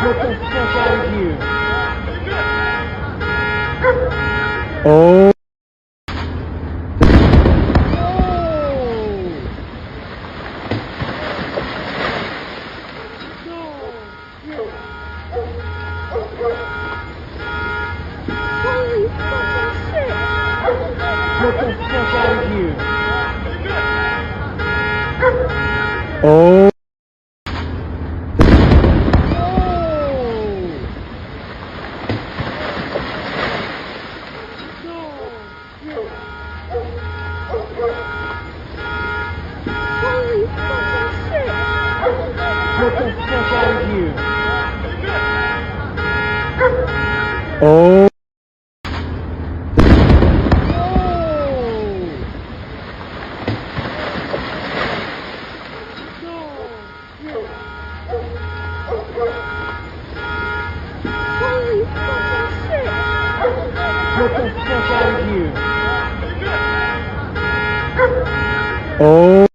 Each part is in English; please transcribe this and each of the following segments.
Get the fuck out of here. Oh. Get the fuck out of here. Oh. Get the fuck out of here. Oh. Get the fuck out of here. Oh.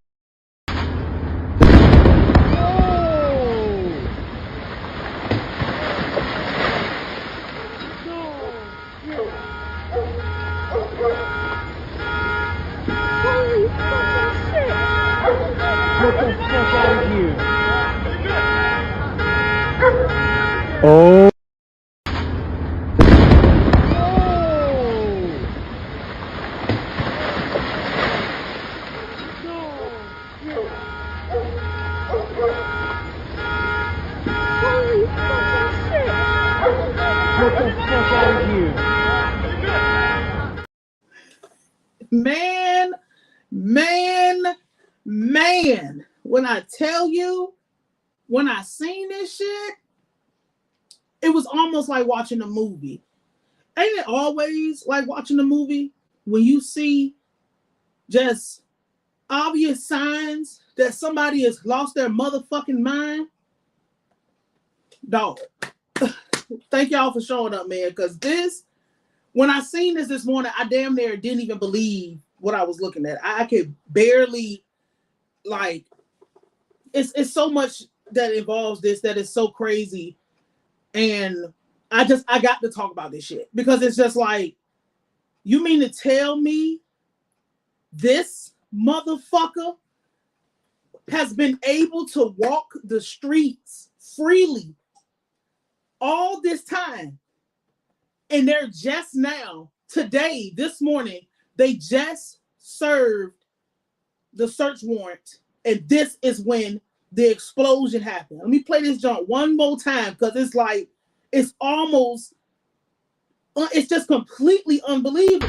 Get the fuck out of here. Oh. Get the fuck out of here. Man, when I tell you, when I seen this shit, it was almost like watching a movie. Ain't it always like watching a movie when you see just obvious signs that somebody has lost their motherfucking mind? Dog. Thank y'all for showing up, man, because when I seen this morning, I damn near didn't even believe what I was looking at. I could barely, like, it's so much that involves this that is so crazy. And I got to talk about this shit because it's just like, you mean to tell me this motherfucker has been able to walk the streets freely all this time, and they're just now, today, this morning, they just served the search warrant, and this is when the explosion happened. Let me play this jump one more time because it's like, it's almost, it's just completely unbelievable.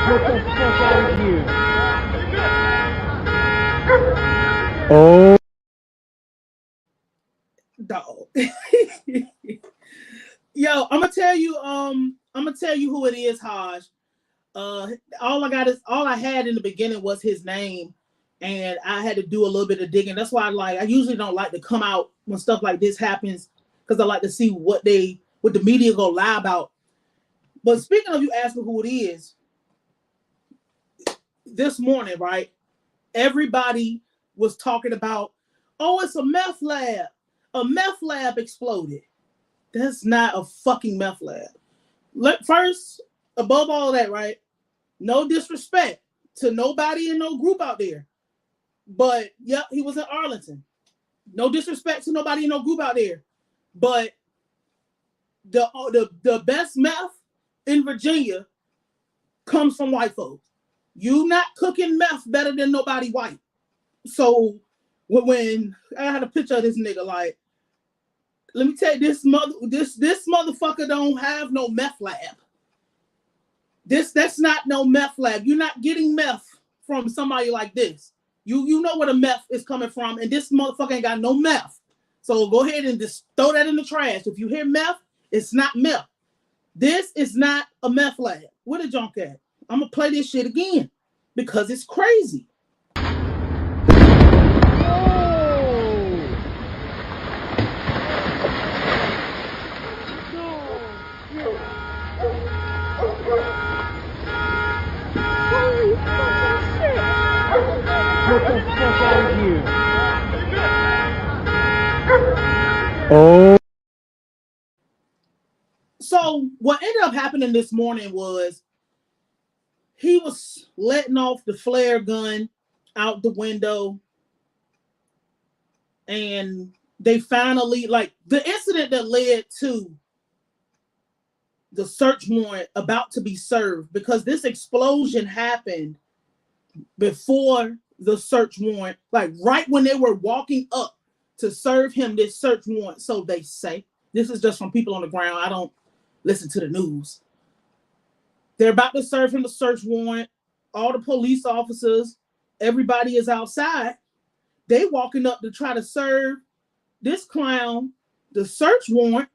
Get the fuck out of here. Oh. Dog. Yo, I'm gonna tell you who it is, Haj. All I had in the beginning was his name, and I had to do a little bit of digging. That's why I usually don't like to come out when stuff like this happens, because I like to see what the media go lie about. But speaking of you asking who it is, this morning, right? Everybody was talking about, oh, it's a meth lab. A meth lab exploded. That's not a fucking meth lab. First, above all that, right? No disrespect to nobody in no group out there. But, yep, he was in Arlington. No disrespect to nobody in no group out there. But the best meth in Virginia comes from white folks. You not cooking meth better than nobody white. So when I had a picture of this nigga, like, let me tell you, this motherfucker don't have no meth lab. That's not no meth lab. You're not getting meth from somebody like this. You know where the meth is coming from, and this motherfucker ain't got no meth. So go ahead and just throw that in the trash. If you hear meth, it's not meth. This is not a meth lab. Where the junk at? I'm gonna play this shit again because it's crazy. Oh. So what ended up happening this morning was he was letting off the flare gun out the window, and they finally, like, the incident that led to the search warrant about to be served, because this explosion happened before the search warrant, like right when they were walking up to serve him this search warrant. So they say, this is just from people on the ground. I don't listen to the news. They're about to serve him the search warrant. All the police officers, everybody is outside. They walking up to try to serve this clown the search warrant.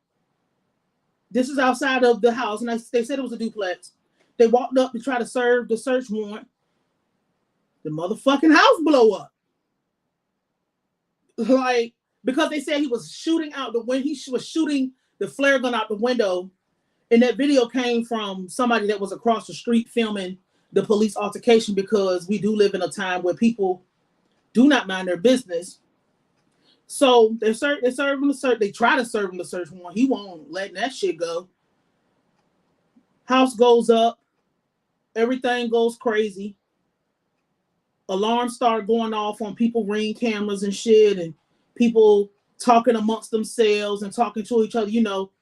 This is outside of the house, and they said it was a duplex. They walked up to try to serve the search warrant. The motherfucking house blow up. Like, because they said he was shooting out the window. He was shooting the flare gun out the window. And that video came from somebody that was across the street filming the police altercation, because we do live in a time where people do not mind their business. So they serve him the search. They try to serve him the search warrant. He won't let that shit go. House goes up. Everything goes crazy. Alarms start going off on people Ring cameras and shit, and people talking amongst themselves and talking to each other. You know,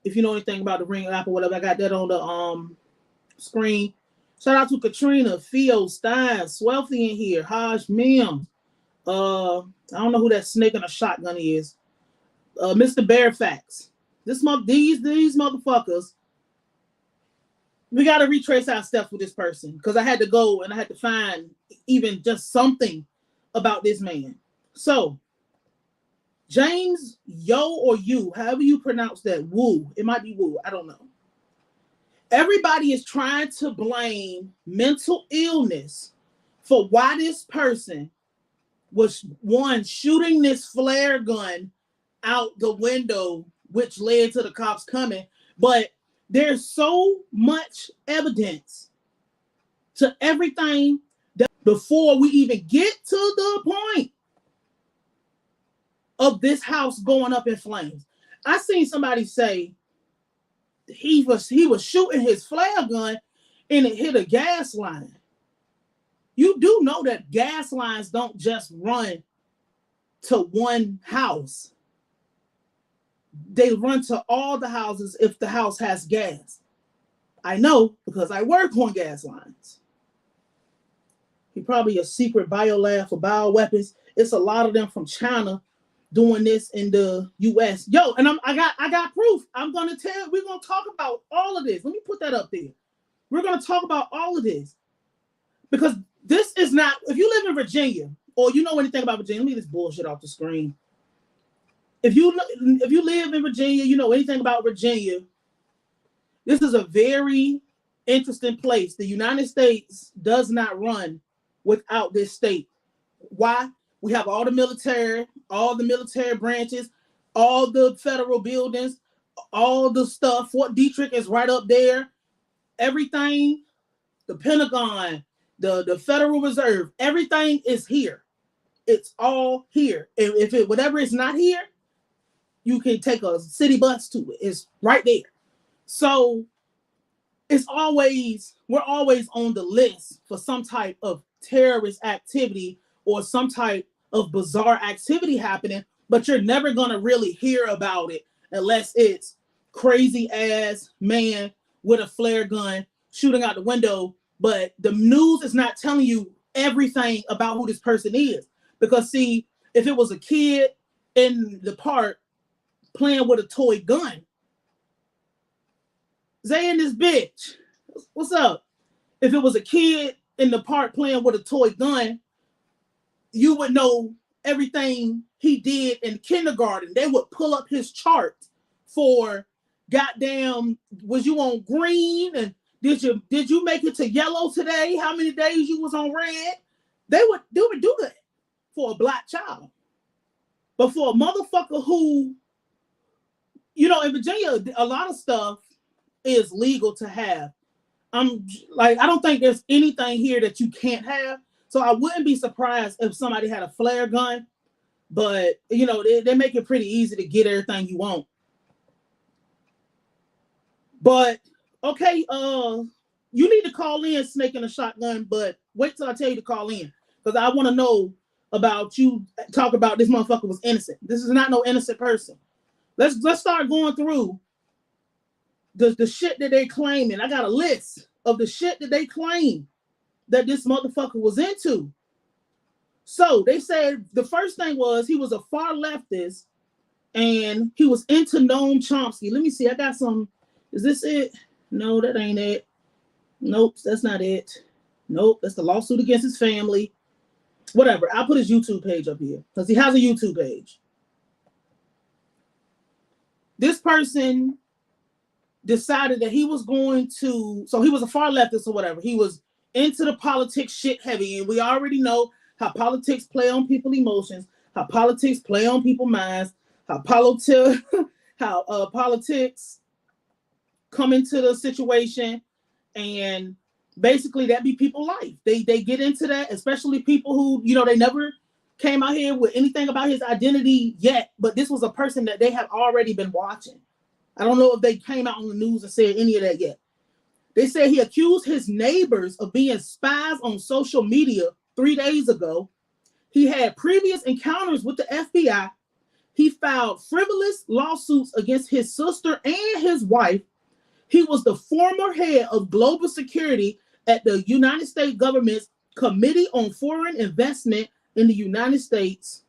if you know anything about the Ring app or whatever, I got that on the screen. Shout out to Katrina, Theo, Stein, Swelthy in here, Haj Mim. I don't know who that snake in a shotgun is. Mr. Bearfax. These motherfuckers. We got to retrace our steps with this person, because I had to go and I had to find even just something about this man. So, James Yo or You, however you pronounce that, Woo. It might be Woo. I don't know. Everybody is trying to blame mental illness for why this person was, one, shooting this flare gun out the window, which led to the cops coming. But there's so much evidence to everything that before we even get to the point of this house going up in flames. I seen somebody say he was shooting his flare gun and it hit a gas line. You do know that gas lines don't just run to one house. They run to all the houses if the house has gas. I know, because I work on gas lines. He probably a secret biolab for bioweapons. It's a lot of them from China doing this in the US. Yo, and I got proof. We're gonna talk about all of this. Let me put that up there. We're gonna talk about all of this. Because this is not, if you live in Virginia or you know anything about Virginia, let me get this bullshit off the screen. If you live in Virginia, you know anything about Virginia, this is a very interesting place. The United States does not run without this state. Why? We have all the military branches, all the federal buildings, all the stuff. Fort Detrick is right up there. Everything, the Pentagon, the Federal Reserve, everything is here. It's all here. And if whatever is not here, you can take a city bus to it. It's right there. So we're always on the list for some type of terrorist activity or some type of bizarre activity happening, but you're never going to really hear about it unless it's crazy ass man with a flare gun shooting out the window. But the news is not telling you everything about who this person is. Because see, if it was a kid in the park playing with a toy gun, Zay and this bitch, what's up? If it was a kid in the park playing with a toy gun, you would know everything he did in kindergarten. They would pull up his chart for goddamn, was you on green? And did you make it to yellow today? How many days you was on red? They would do that for a black child. But for a motherfucker who, you know, in Virginia, a lot of stuff is legal to have. I don't think there's anything here that you can't have. So I wouldn't be surprised if somebody had a flare gun But you know, they make it pretty easy to get everything you want. But okay, you need to call in Snake in a Shotgun, but wait till I tell you to call in because I want to know about you. Talk about this motherfucker was innocent. This is not no innocent person. Let's start going through the shit that they claiming. I got a list of the shit that they claim that this motherfucker was into. So they said the first thing was he was a far leftist and he was into Noam Chomsky. Let me see. I got some. Is this it? No, that ain't it. Nope, that's not it. Nope, that's the lawsuit against his family. Whatever. I'll put his YouTube page up here because he has a YouTube page. This person decided that he was going to, so he was a far leftist or whatever. He was into the politics shit heavy. And we already know how politics play on people's emotions, how politics play on people's minds, how politics come into the situation, and basically that be people's life. They get into that, especially people who, you know, they never came out here with anything about his identity yet, but this was a person that they have already been watching. I don't know if they came out on the news and said any of that yet. They said he accused his neighbors of being spies on social media 3 days ago. He had previous encounters with the FBI. He filed frivolous lawsuits against his sister and his wife. He was the former head of global security at the United States government's Committee on Foreign Investment in the United States.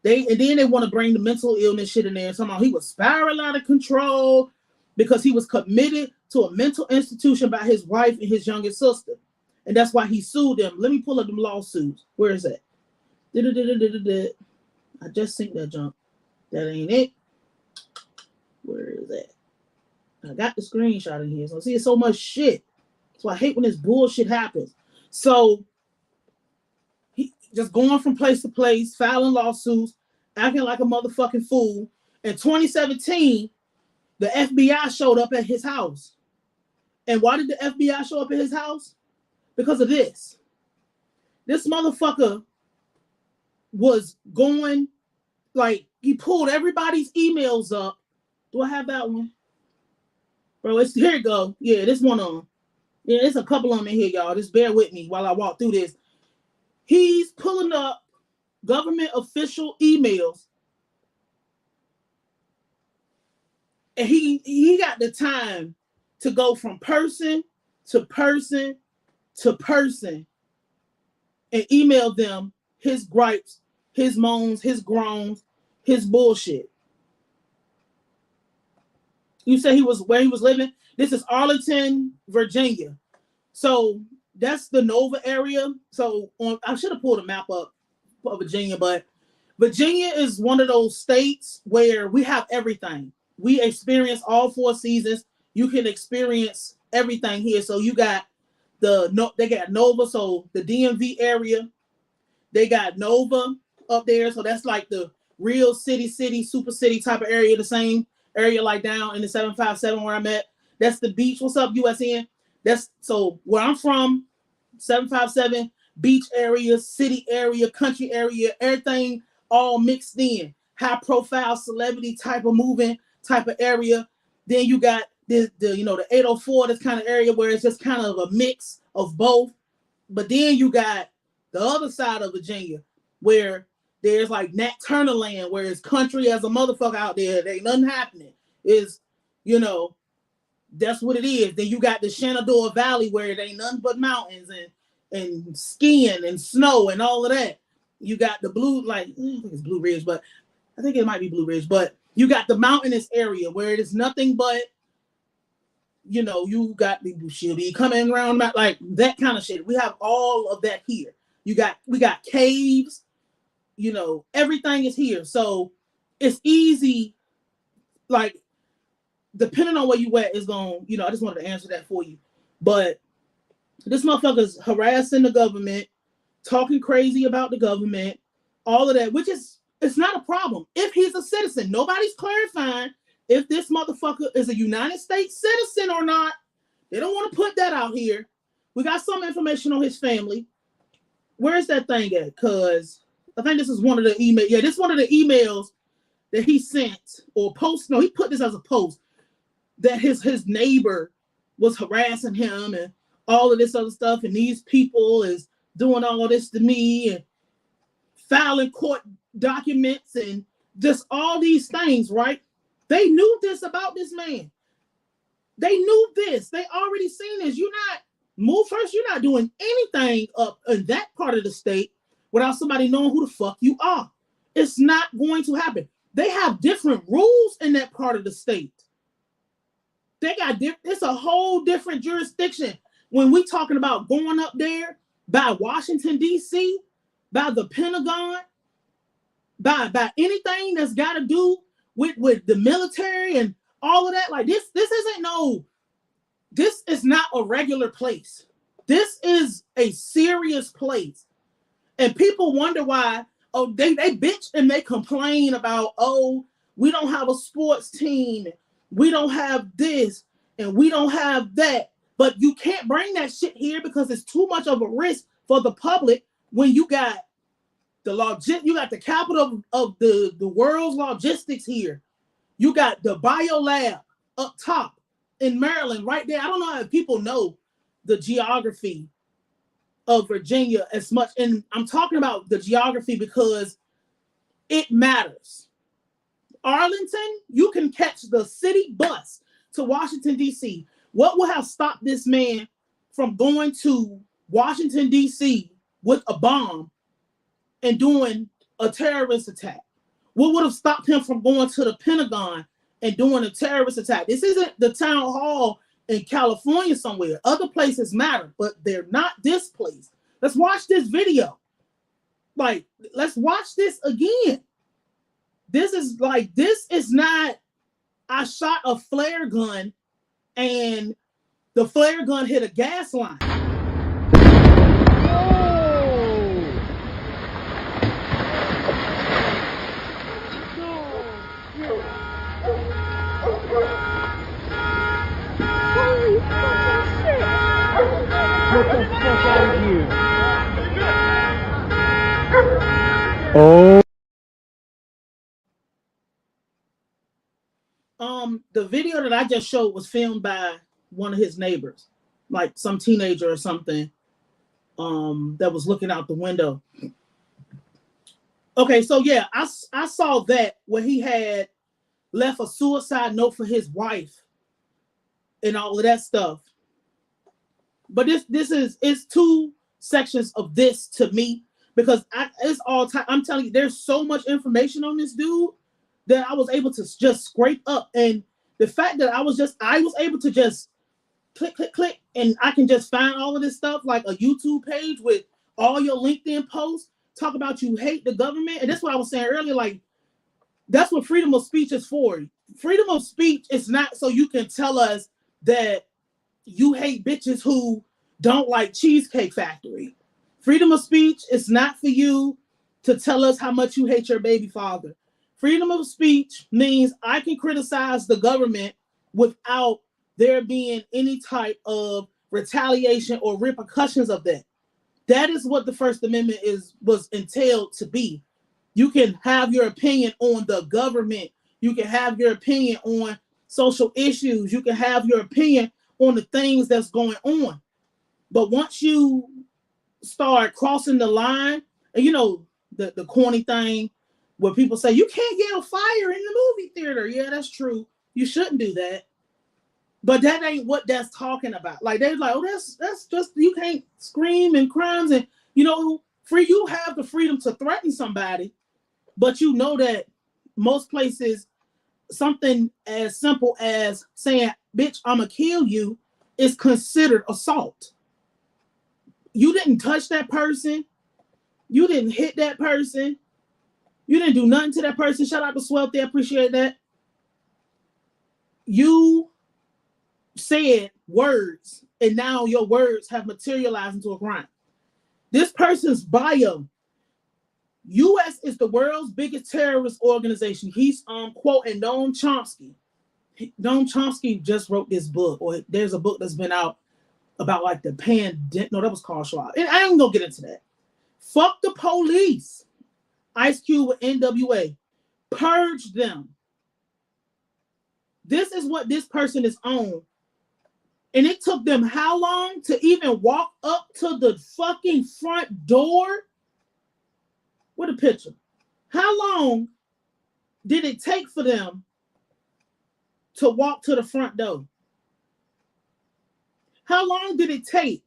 Then they want to bring the mental illness shit in there. Somehow he was spiraling out of control because he was committed to a mental institution by his wife and his youngest sister. And that's why he sued them. Let me pull up them lawsuits. Where is that? I just synced that junk. That ain't it. Where is that? I got the screenshot in here. So see, it's so much shit. That's why I hate when this bullshit happens. So he just going from place to place, filing lawsuits, acting like a motherfucking fool. In 2017, the FBI showed up at his house. And why did the FBI show up at his house? Because of this. This motherfucker was going, like, he pulled everybody's emails up. Do I have that one? Bro, here it go. Yeah, this one on. Yeah, there's a couple of them in here, y'all. Just bear with me while I walk through this. He's pulling up government official emails. And he got the time to go from person to person to person and email them his gripes, his moans, his groans, his bullshit. You say he was where he was living? This is Arlington, Virginia. So that's the Nova area. So I should have pulled a map up for Virginia, but Virginia is one of those states where we have everything. We experience all 4 seasons. You can experience everything here. So you got they got Nova, so the DMV area. They got Nova up there, so that's like the real city, super city type of area, the same area like down in the 757 where I'm at. That's the beach. What's up, USN? That's so where I'm from, 757, beach area, city area, country area, everything all mixed in. High profile celebrity type of moving type of area. Then you got the 804, this kind of area where it's just kind of a mix of both. But then you got the other side of Virginia where there's like Nat Turner land, where it's country as a motherfucker out there. There ain't nothing happening. Is, that's what it is. Then you got the Shenandoah Valley where it ain't nothing but mountains and skiing and snow and all of that. You got the I think it's Blue Ridge, but I think it might be Blue Ridge. But you got the mountainous area where it is nothing but, you got the Bushibi coming around like that kind of shit. We have all of that here. We got caves. Everything is here. So it's easy, like, depending on where you at is going, I just wanted to answer that for you. But this motherfucker's harassing the government, talking crazy about the government, all of that, which it's not a problem. If he's a citizen, nobody's clarifying if this motherfucker is a United States citizen or not. They don't want to put that out here. We got some information on his family. Where's that thing at? Because I think this is one of the emails. Yeah, this is one of the emails that he sent or post. No, he put this as a post that his neighbor was harassing him and all of this other stuff. And these people is doing all this to me and filing court documents and just all these things, right? They knew this about this man. They knew this. They already seen this. You're not doing anything up in that part of the state without somebody knowing who the fuck you are. It's not going to happen. They have different rules in that part of the state. It's a whole different jurisdiction. When we talking about going up there by Washington, D.C., by the Pentagon, by anything that's got to do with the military and all of that, like this is not a regular place. This is a serious place. And people wonder why, they bitch and they complain about, we don't have a sports team, we don't have this, and we don't have that. But you can't bring that shit here because it's too much of a risk for the public when you got the capital of the world's logistics here. You got the biolab up top in Maryland, right there. I don't know if people know the geography of Virginia as much. And I'm talking about the geography because it matters. Arlington, you can catch the city bus to Washington, D.C. What would have stopped this man from going to Washington, D.C. with a bomb and doing a terrorist attack? What would have stopped him from going to the Pentagon and doing a terrorist attack? This isn't the town hall in California somewhere. Other places matter, but they're not this place. Let's watch this video. Like, let's watch this again. This is not, I shot a flare gun and the flare gun hit a gas line. What the fuck are you? Oh. The video that I just showed was filmed by one of his neighbors, like some teenager or something, that was looking out the window. Okay, so yeah, I saw that where he had left a suicide note for his wife and all of that stuff. But it's two sections of this to me because it's all time. I'm telling you, there's so much information on this dude that I was able to just scrape up. And the fact that I was able to just click, and I can just find all of this stuff, like a YouTube page with all your LinkedIn posts, talk about you hate the government. And that's what I was saying earlier, like, that's what freedom of speech is for. Freedom of speech is not so you can tell us that you hate bitches who don't like Cheesecake Factory. Freedom of speech is not for you to tell us how much you hate your baby father. Freedom of speech means I can criticize the government without there being any type of retaliation or repercussions of that. That is what the First Amendment was entailed to be. You can have your opinion on the government. You can have your opinion on social issues. You can have your opinion on the things that's going on. But once you start crossing the line, and you know, the corny thing where people say, you can't yell fire in the movie theater. Yeah, that's true. You shouldn't do that. But that ain't what that's talking about. Like, they're like, oh, that's just, you can't scream and crimes. And, you know, you have the freedom to threaten somebody, but you know that most places, something as simple as saying, bitch, I'ma kill you, is considered assault. You didn't touch that person. You didn't hit that person. You didn't do nothing to that person. Shout out to Swelty. I appreciate that. You said words, and now your words have materialized into a crime. This person's bio, U.S. is the world's biggest terrorist organization. He's quoting Noam Chomsky. Noam Chomsky just wrote this book, or there's a book that's been out about like the pandemic. No, that was Carl Schwab. And I ain't gonna get into that. Fuck the police. Ice Cube with NWA. Purge them. This is what this person is on. And it took them how long to even walk up to the fucking front door? With a picture. How long did it take for them to walk to the front door? How long did it take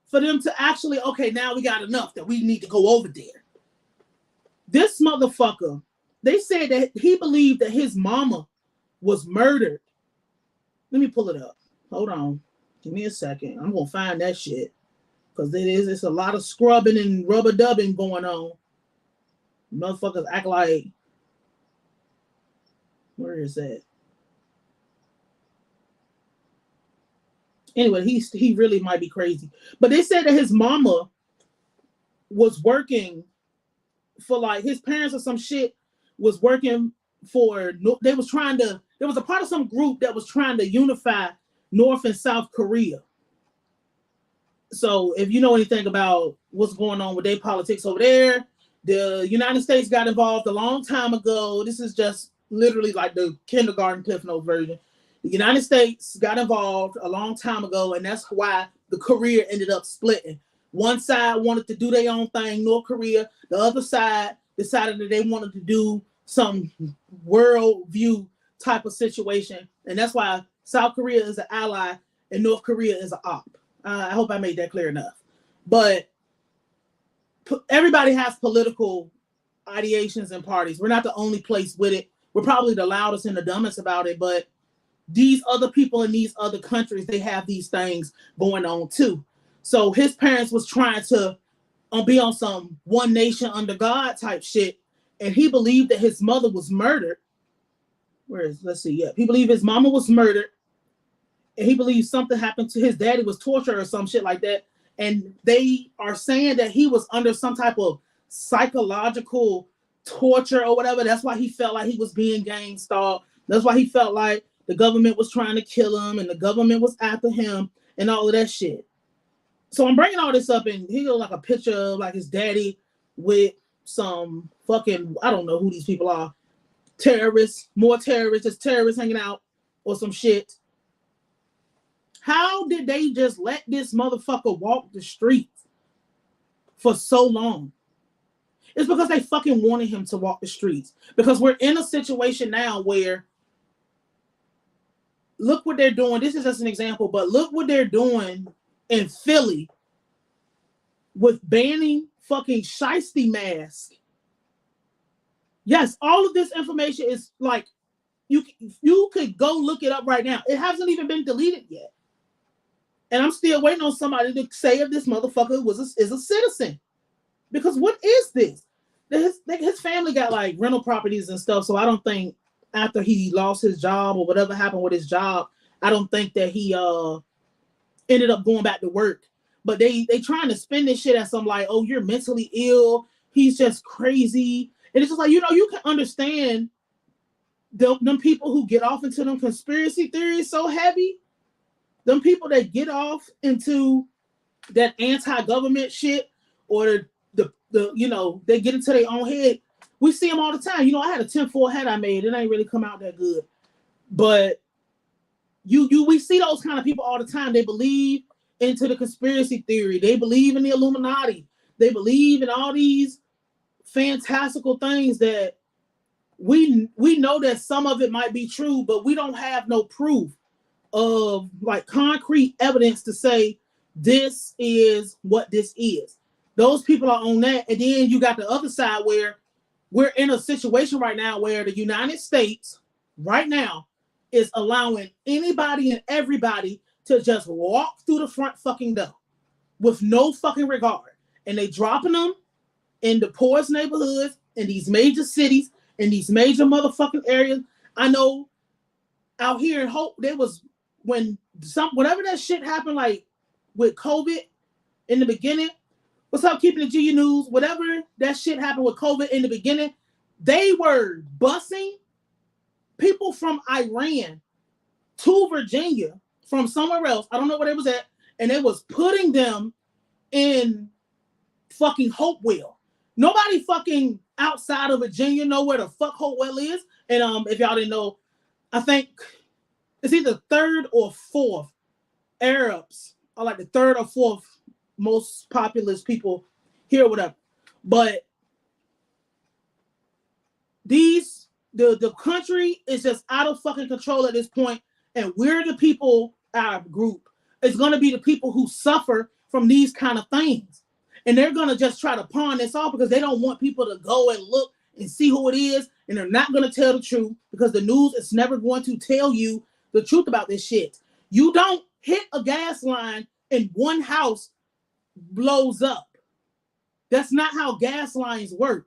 for them to actually, okay, now we got enough that we need to go over there? This motherfucker, they said that he believed that his mama was murdered. Let me pull it up. Hold on. Give me a second. I'm going to find that shit. Because it's a lot of scrubbing and rubber dubbing going on. Motherfuckers act like, where is that? Anyway, he really might be crazy. But they said that his mama was working for like his parents or some shit was working for, there was a part of some group that was trying to unify North and South Korea. So if you know anything about what's going on with their politics over there, the United States got involved a long time ago. This is just literally like the kindergarten Cliff Note version. The United States got involved a long time ago, and that's why the Korea ended up splitting. One side wanted to do their own thing, North Korea. The other side decided that they wanted to do some world view type of situation. And that's why South Korea is an ally and North Korea is an op. I hope I made that clear enough. But everybody has political ideations and parties. We're not the only place with it. We're probably the loudest and the dumbest about it, but these other people in these other countries, they have these things going on too. So his parents was trying to be on some one nation under God type shit, and he believed that his mother was murdered. Let's see, yeah. He believed his mama was murdered, and he believed something happened to his daddy, was torture or some shit like that. And they are saying that he was under some type of psychological torture or whatever. That's why he felt like he was being gang stalked. That's why he felt like the government was trying to kill him and the government was after him and all of that shit. So I'm bringing all this up, and he got like a picture of like his daddy with some fucking, I don't know who these people are, terrorists, more terrorists, just terrorists hanging out or some shit. How did they just let this motherfucker walk the streets for so long? It's because they fucking wanted him to walk the streets. Because we're in a situation now where, look what they're doing. This is just an example, but look what they're doing in Philly with banning fucking shiesty mask. Yes, all of this information is like, you could go look it up right now. It hasn't even been deleted yet. And I'm still waiting on somebody to say if this motherfucker is a citizen. Because what is this? His family got like rental properties and stuff, so I don't think after he lost his job or whatever happened with his job, I don't think that he ended up going back to work. But they trying to spin this shit as some like, oh, you're mentally ill. He's just crazy. And it's just like, you can understand them people who get off into them conspiracy theories so heavy. Them people that get off into that anti-government shit or they get into their own head. We see them all the time. I had a 10-4 hat I made. It ain't really come out that good. But we see those kind of people all the time. They believe into the conspiracy theory. They believe in the Illuminati. They believe in all these fantastical things that we know that some of it might be true, but we don't have no proof of like concrete evidence to say this is what this is. Those people are on that. And then you got the other side where we're in a situation right now where the United States right now is allowing anybody and everybody to just walk through the front fucking door with no fucking regard. And they dropping them in the poorest neighborhoods, in these major cities, in these major motherfucking areas. I know out here in Hope, there was whatever that shit happened, like with COVID in the beginning. What's up, keeping the GU News? Whatever that shit happened with COVID in the beginning, they were busing people from Iran to Virginia from somewhere else. I don't know where they was at. And they was putting them in fucking Hopewell. Nobody fucking outside of Virginia know where the fuck Hopewell is. And if y'all didn't know, I think it's either third or fourth. Arabs are like the third or fourth most populous people here, whatever. But the country is just out of fucking control at this point, and we're the people, our group is going to be the people who suffer from these kind of things, and they're going to just try to pawn this off because they don't want people to go and look and see who it is, and they're not going to tell the truth because the news is never going to tell you the truth about this shit. You don't hit a gas line and one house blows up. That's not how gas lines work.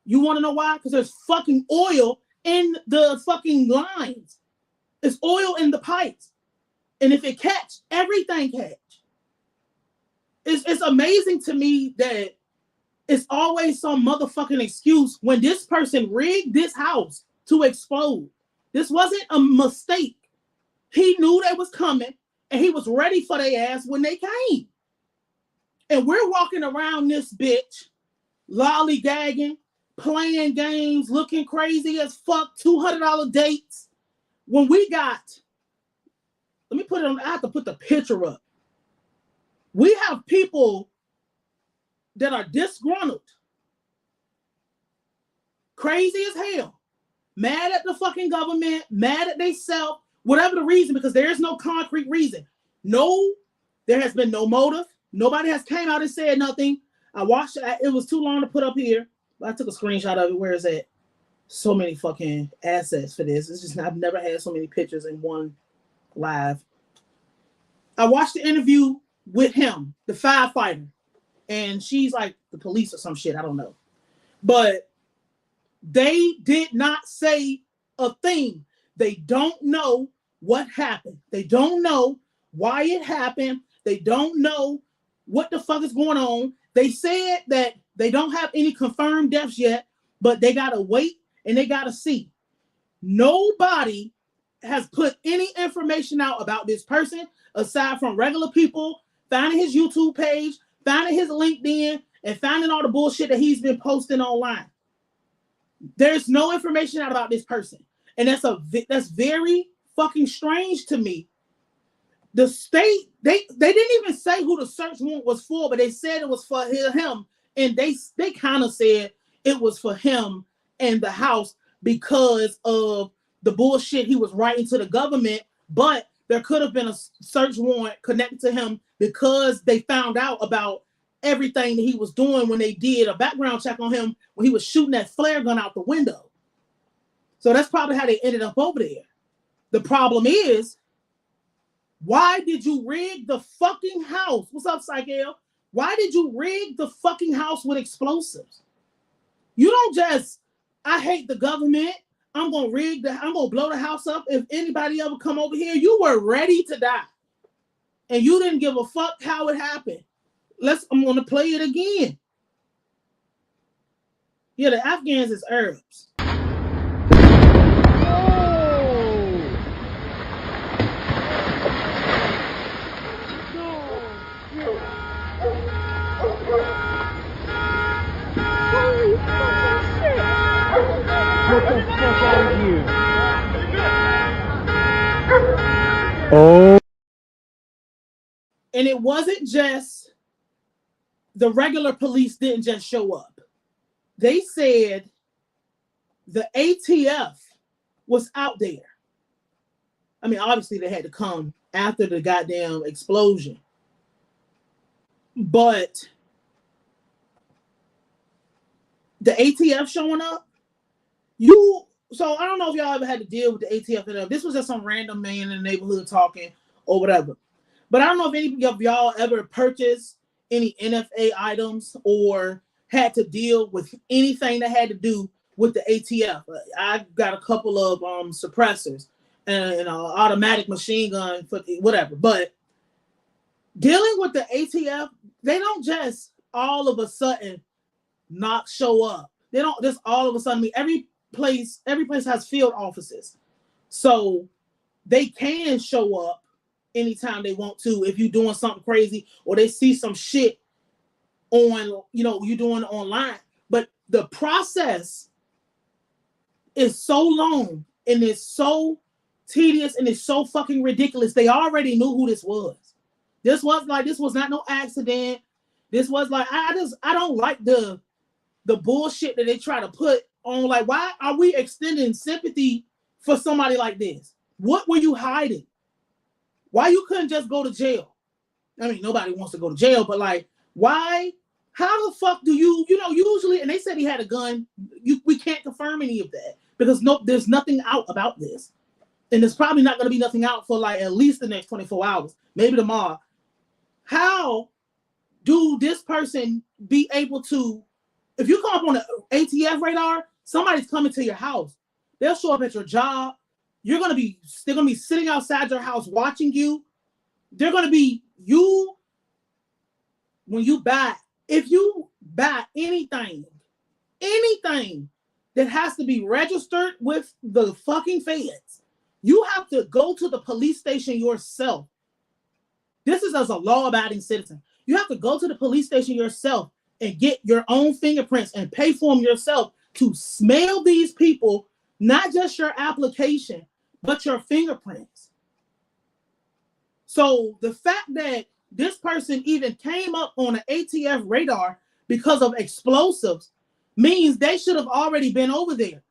You want to know why? Because there's fucking oil in the fucking lines. It's oil in the pipes. And if it catch, everything catch. It's amazing to me that it's always some motherfucking excuse when this person rigged this house to explode. This wasn't a mistake. He knew they was coming and he was ready for their ass when they came. And we're walking around this bitch, lollygagging, playing games, looking crazy as fuck, $200 dates. When we got, let me put it on, I have to put the picture up. We have people that are disgruntled, crazy as hell, mad at the fucking government, mad at themselves, whatever the reason, because there is no concrete reason. No, there has been no motive. Nobody has came out and said nothing. I watched it. It was too long to put up here. I took a screenshot of it. Where is it? So many fucking assets for this. It's just, I've never had so many pictures in one live. I watched the interview with him, the firefighter, and she's like the police or some shit. I don't know. But they did not say a thing. They don't know what happened. They don't know why it happened. They don't know what the fuck is going on. They said that they don't have any confirmed deaths yet, but they got to wait and they got to see. Nobody has put any information out about this person aside from regular people finding his YouTube page, finding his LinkedIn, and finding all the bullshit that he's been posting online. There's no information out about this person. And that's very fucking strange to me. The state, they didn't even say who the search warrant was for, but they said it was for him. And they kind of said it was for him and the house because of the bullshit he was writing to the government. But there could have been a search warrant connected to him because they found out about everything that he was doing when they did a background check on him when he was shooting that flare gun out the window. So that's probably how they ended up over there. The problem is, why did you rig the fucking house? What's up, Psychel? Why did you rig the fucking house with explosives? You don't just, I hate the government. I'm gonna blow the house up if anybody ever come over here. You were ready to die. And you didn't give a fuck how it happened. I'm gonna play it again. Yeah, the Afghans is Arabs. What the fuck are you? Oh. And it wasn't just the regular police didn't just show up. They said the ATF was out there. I mean, obviously they had to come after the goddamn explosion. But the ATF showing up, so I don't know if y'all ever had to deal with the ATF. This was just some random man in the neighborhood talking or whatever. But I don't know if any of y'all ever purchased any NFA items or had to deal with anything that had to do with the ATF. I got a couple of suppressors and an automatic machine gun for whatever. But dealing with the ATF, they don't just all of a sudden not show up. They don't just all of a sudden. I mean, every place has field offices, so they can show up anytime they want to if you're doing something crazy or they see some shit on, you're doing online. But the process is so long and it's so tedious and it's so fucking ridiculous. They already knew who this was. This was not no accident. This was like, I don't like the bullshit that they try to put on. Like, why are we extending sympathy for somebody like this? What were you hiding? Why you couldn't just go to jail? I mean, nobody wants to go to jail, but like, why? How the fuck do you usually, and they said he had a gun. We can't confirm any of that because there's nothing out about this. And there's probably not going to be nothing out for like at least the next 24 hours, maybe tomorrow. How do this person be able to, if you come up on an ATF radar, somebody's coming to your house. They'll show up at your job. They're going to be sitting outside your house watching you. They're going to be when you buy, if you buy anything that has to be registered with the fucking feds, you have to go to the police station yourself. This is as a law-abiding citizen. You have to go to the police station yourself and get your own fingerprints and pay for them yourself to smell these people, not just your application, but your fingerprints. So the fact that this person even came up on an ATF radar because of explosives means they should have already been over there.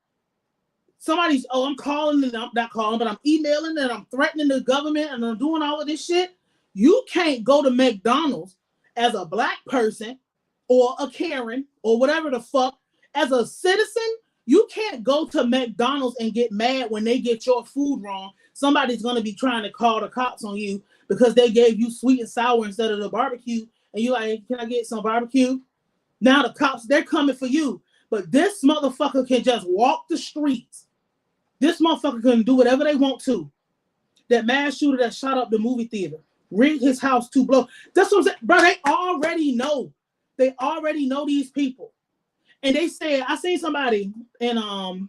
I'm calling and I'm not calling, but I'm emailing and I'm threatening the government and I'm doing all of this shit. You can't go to McDonald's as a black person or a Karen or whatever the fuck. As a citizen, you can't go to McDonald's and get mad when they get your food wrong. Somebody's going to be trying to call the cops on you because they gave you sweet and sour instead of the barbecue. And you're like, can I get some barbecue? Now the cops, they're coming for you. But this motherfucker can just walk the streets. This motherfucker can do whatever they want to. That mass shooter that shot up the movie theater, rigged his house to blow. That's what I'm saying. Bro, they already know. They already know these people. And they said, I seen somebody and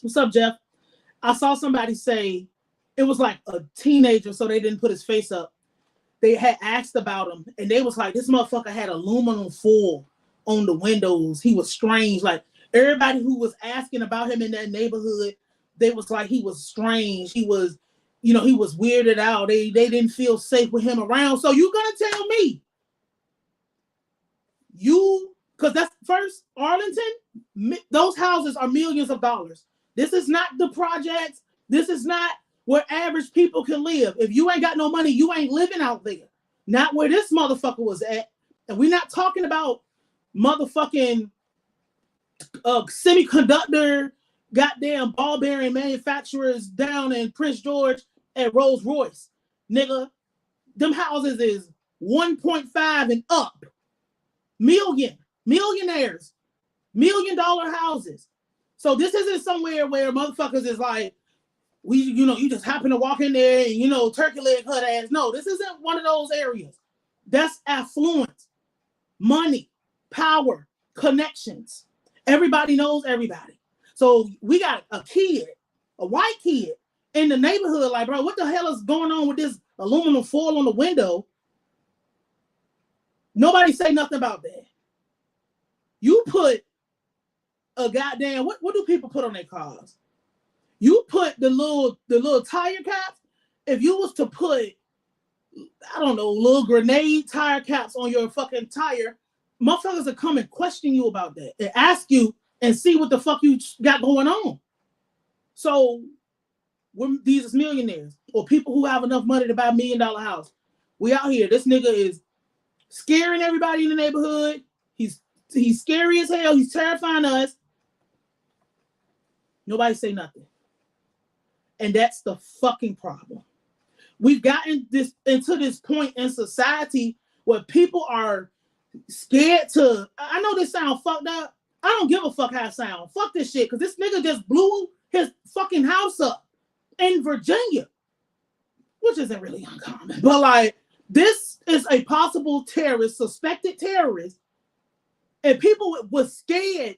what's up, Jeff? I saw somebody say it was like a teenager, so they didn't put his face up. They had asked about him, and they was like, this motherfucker had aluminum foil on the windows. He was strange. Like everybody who was asking about him in that neighborhood, they was like he was strange. He was, he was weirded out. They didn't feel safe with him around. So you gonna tell me because that's first Arlington, those houses are millions of dollars. This is not the projects. This is not where average people can live. If you ain't got no money, you ain't living out there. Not where this motherfucker was at. And we're not talking about motherfucking semiconductor, goddamn ball bearing manufacturers down in Prince George at Rolls Royce. Nigga, them houses is 1.5 and up. Millionaires, $1 million houses. So this isn't somewhere where motherfuckers is like, you just happen to walk in there and, turkey leg her ass. No, this isn't one of those areas. That's affluence, money, power, connections. Everybody knows everybody. So we got a white kid in the neighborhood like, bro, what the hell is going on with this aluminum foil on the window? Nobody say nothing about that. You put a goddamn, what do people put on their cars? You put the little tire caps. If you was to put, I don't know, little grenade tire caps on your fucking tire, motherfuckers will come and question you about that and ask you and see what the fuck you got going on. So these millionaires or people who have enough money to buy $1 million house. We out here. This nigga is scaring everybody in the neighborhood. He's scary as hell. He's terrifying us. Nobody say nothing. And that's the fucking problem. We've gotten into this point in society where people are scared to, I know this sound fucked up. I don't give a fuck how it sound. Fuck this shit. Because this nigga just blew his fucking house up in Virginia. Which isn't really uncommon. But like, this is a possible terrorist, suspected terrorist. And people were scared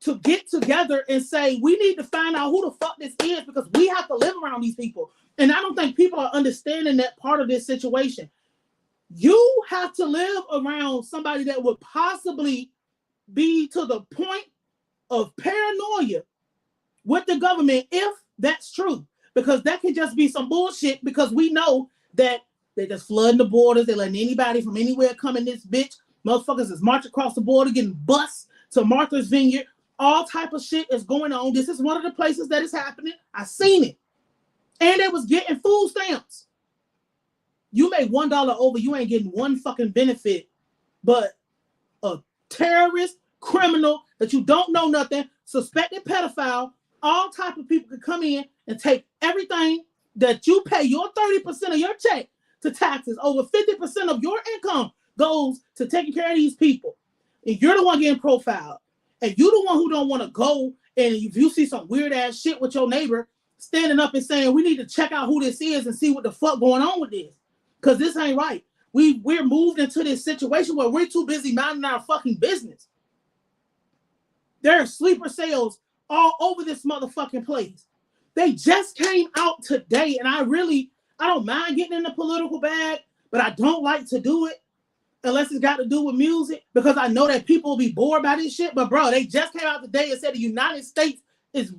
to get together and say, we need to find out who the fuck this is because we have to live around these people. And I don't think people are understanding that part of this situation. You have to live around somebody that would possibly be to the point of paranoia with the government if that's true. Because that could just be some bullshit because we know that they're just flooding the borders. They're letting anybody from anywhere come in this bitch. Motherfuckers is marching across the border, getting bused to Martha's Vineyard. All type of shit is going on. This is one of the places that is happening. I seen it. And they was getting food stamps. You make $1 over, you ain't getting one fucking benefit, but a terrorist, criminal that you don't know nothing, suspected pedophile, all type of people could come in and take everything that you pay, your 30% of your check to taxes. Over 50% of your income goes to taking care of these people. And you're the one getting profiled. And you're the one who don't want to go, and if you see some weird ass shit with your neighbor standing up and saying, we need to check out who this is and see what the fuck going on with this. Because this ain't right. We're moved into this situation where we're too busy minding our fucking business. There are sleeper cells all over this motherfucking place. They just came out today, and I don't mind getting in the political bag, but I don't like to do it unless it's got to do with music, because I know that people will be bored by this shit. But bro, they just came out today and said the United States is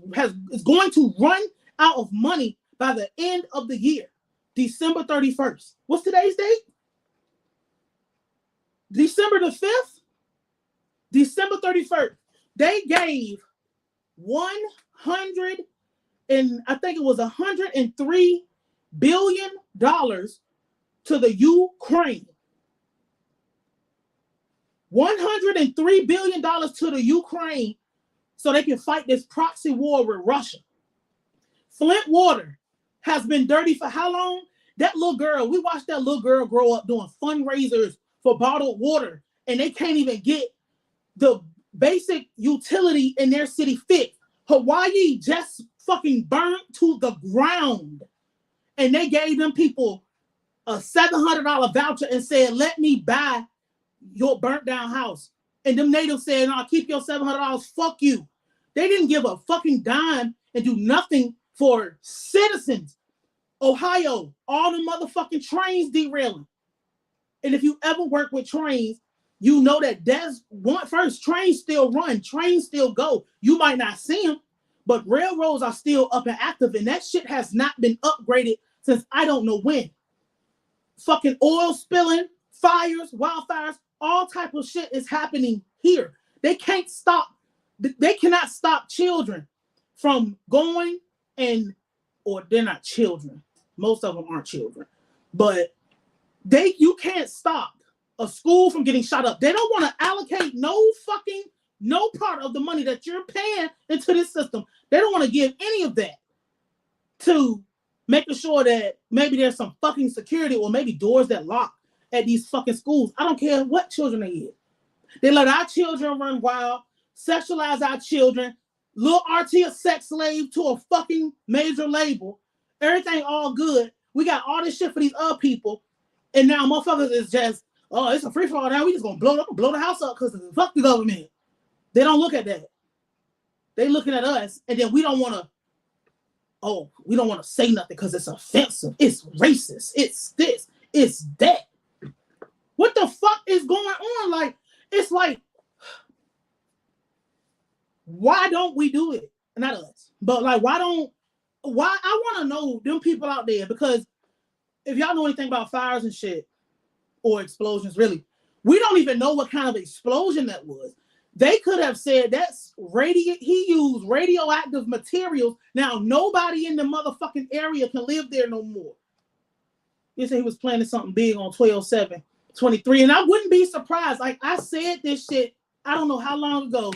going to run out of money by the end of the year, December 31st. What's today's date? December the 5th? December 31st. They gave $103 billion to the Ukraine. $103 billion to the Ukraine so they can fight this proxy war with Russia. Flint water has been dirty for how long? That little girl, we watched that little girl grow up doing fundraisers for bottled water, and they can't even get the basic utility in their city fixed. Hawaii just fucking burnt to the ground, and they gave them people a $700 voucher and said, let me buy your burnt down house. And them natives said, no, keep your $700, fuck you. They didn't give a fucking dime and do nothing for citizens. Ohio, all the motherfucking trains derailing. And if you ever work with trains, you know that that's one first. Trains still run, trains still go. You might not see them, but railroads are still up and active, and that shit has not been upgraded since I don't know when. Fucking oil spilling, fires, wildfires, all type of shit is happening here. They cannot stop children from going or they're not children. Most of them aren't children, but you can't stop a school from getting shot up. They don't want to allocate no part of the money that you're paying into this system. They don't want to give any of that to making sure that maybe there's some fucking security or maybe doors that lock at these fucking schools. I don't care what children they is. They let our children run wild, sexualize our children, Lil RT a sex slave to a fucking major label. Everything all good. We got all this shit for these other people, and now motherfuckers is just, oh, it's a free for all now. We just gonna blow the house up because fuck the government. They don't look at that. They looking at us, and then we don't want to say nothing because it's offensive. It's racist. It's this. It's that. What the fuck is going on? Like, it's like, why don't we do it? Not us, but like, why I want to know them people out there, because if y'all know anything about fires and shit or explosions, really, we don't even know what kind of explosion that was. They could have said that's he used radioactive materials. Now nobody in the motherfucking area can live there no more. He said he was planning something big on 12/7/23, and I wouldn't be surprised. Like, I said this shit, I don't know how long ago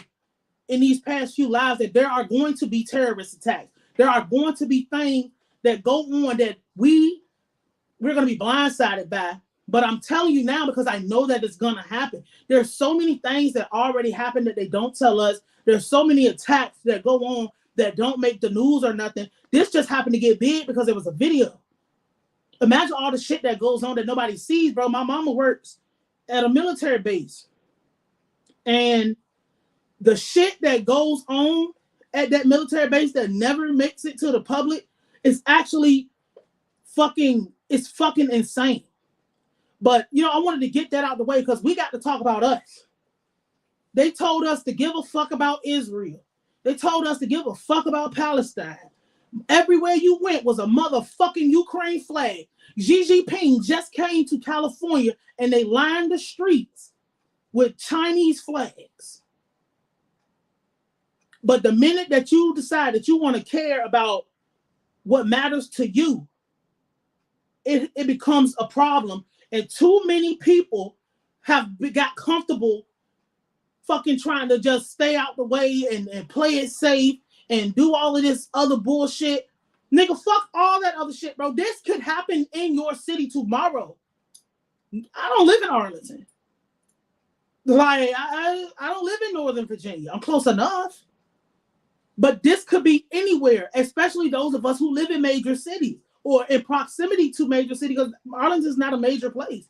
in these past few lives, that there are going to be terrorist attacks. There are going to be things that go on that we're going to be blindsided by. But I'm telling you now because I know that it's going to happen. There's so many things that already happened that they don't tell us. There's so many attacks that go on that don't make the news or nothing. This just happened to get big because it was a video. Imagine all the shit that goes on that nobody sees, bro. My mama works at a military base, and the shit that goes on at that military base that never makes it to the public is actually fucking insane. But, I wanted to get that out the way because we got to talk about us. They told us to give a fuck about Israel. They told us to give a fuck about Palestine. Everywhere you went was a motherfucking Ukraine flag. Xi Jinping just came to California and they lined the streets with Chinese flags. But the minute that you decide that you want to care about what matters to you, it becomes a problem. And too many people got comfortable fucking trying to just stay out the way and play it safe and do all of this other bullshit. Nigga, fuck all that other shit, bro. This could happen in your city tomorrow. I don't live in Arlington. Like, I don't live in Northern Virginia. I'm close enough. But this could be anywhere, especially those of us who live in major cities or in proximity to major cities, because Arlington is not a major place.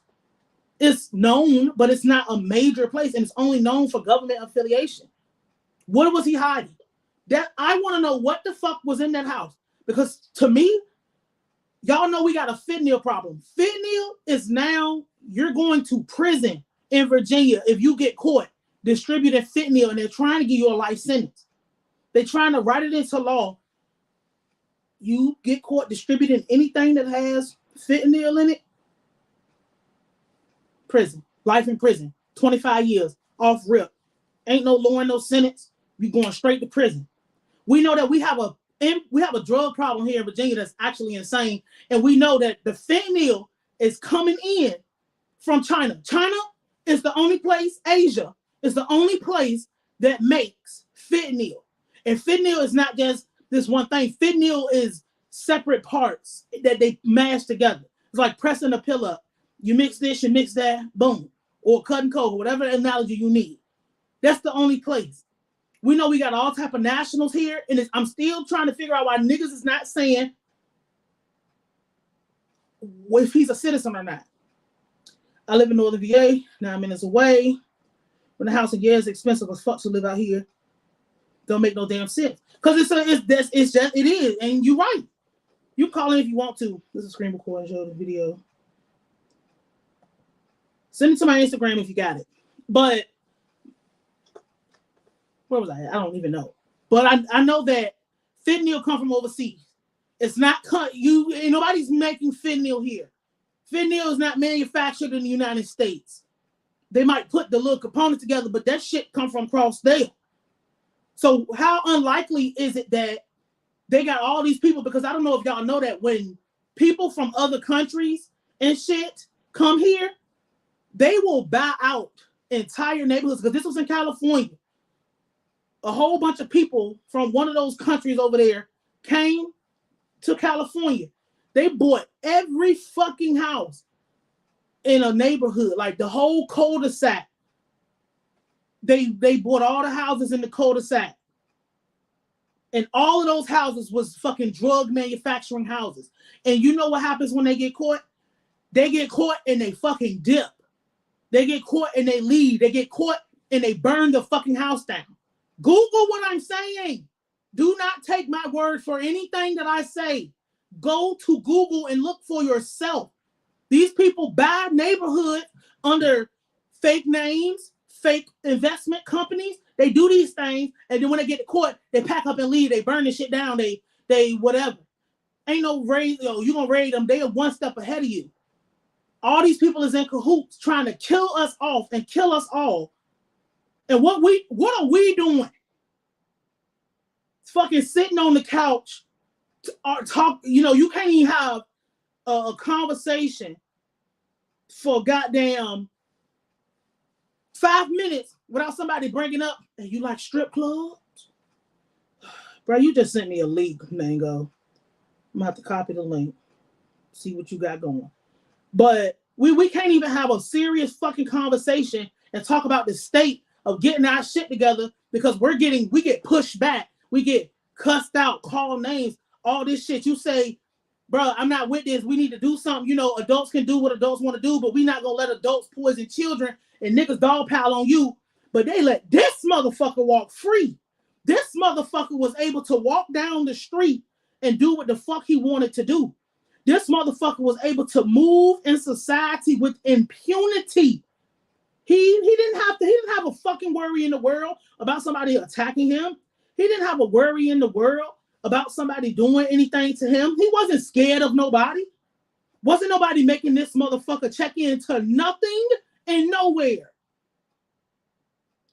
It's known, but it's not a major place, and it's only known for government affiliation. What was he hiding? That I want to know what the fuck was in that house. Because to me, y'all know we got a fentanyl problem. Fentanyl is now, you're going to prison in Virginia if you get caught distributing fentanyl, and they're trying to give you a life sentence. They're trying to write it into law. You get caught distributing anything that has fentanyl in it, prison. Life in prison. 25 years. Off rip. Ain't no law and no sentence. You going straight to prison. We know that we have a drug problem here in Virginia that's actually insane. And we know that the fentanyl is coming in from China. China is the only place, Asia is the only place that makes fentanyl. And fentanyl is not just this one thing. Fentanyl is separate parts that they mash together. It's like pressing a pill up. You mix this, you mix that, boom. Or cutting coke, whatever analogy you need. That's the only place. We know we got all type of nationals here, and I'm still trying to figure out why niggas is not saying if he's a citizen or not. I live in Northern VA, 9 minutes away. When the house again is expensive as fuck to live out here, don't make no damn sense. Because it is, and you're right. You call in if you want to. This is a screen record and show the video. Send it to my Instagram if you got it. But where was I? I don't even know. But I know that fentanyl come from overseas. It's not nobody's making fentanyl here. Fentanyl is not manufactured in the United States. They might put the little components together, but that shit come from across there. So how unlikely is it that they got all these people? Because I don't know if y'all know that when people from other countries and shit come here, they will buy out entire neighborhoods. Because this was in California. A whole bunch of people from one of those countries over there came to California. They bought every fucking house in a neighborhood, like the whole cul-de-sac. They bought all the houses in the cul-de-sac. And all of those houses was fucking drug manufacturing houses. And you know what happens when they get caught? They get caught and they fucking dip. They get caught and they leave. They get caught and they burn the fucking house down. Google what I'm saying. Do not take my word for anything that I say. Go to Google and look for yourself. These people buy neighborhoods under fake names, fake investment companies. They do these things, and then when they get caught, they pack up and leave. They burn the shit down. They whatever. Ain't no raid. You gonna raid them? They are one step ahead of you. All these people is in cahoots trying to kill us off and kill us all. And what are we doing? It's fucking sitting on the couch, talk. You can't even have a conversation for goddamn 5 minutes without somebody bringing up, hey, you like strip clubs? Bro, you just sent me a link, Mango. I'm gonna have to copy the link, see what you got going. But we can't even have a serious fucking conversation and talk about the state of getting our shit together because we get pushed back. We get cussed out, called names, all this shit. You say, bro, I'm not with this. We need to do something. Adults can do what adults want to do, but we not going to let adults poison children and niggas dog pile on you. But they let this motherfucker walk free. This motherfucker was able to walk down the street and do what the fuck he wanted to do. This motherfucker was able to move in society with impunity. He didn't have a fucking worry in the world about somebody attacking him. He didn't have a worry in the world about somebody doing anything to him. He wasn't scared of nobody. Wasn't nobody making this motherfucker check into nothing and nowhere.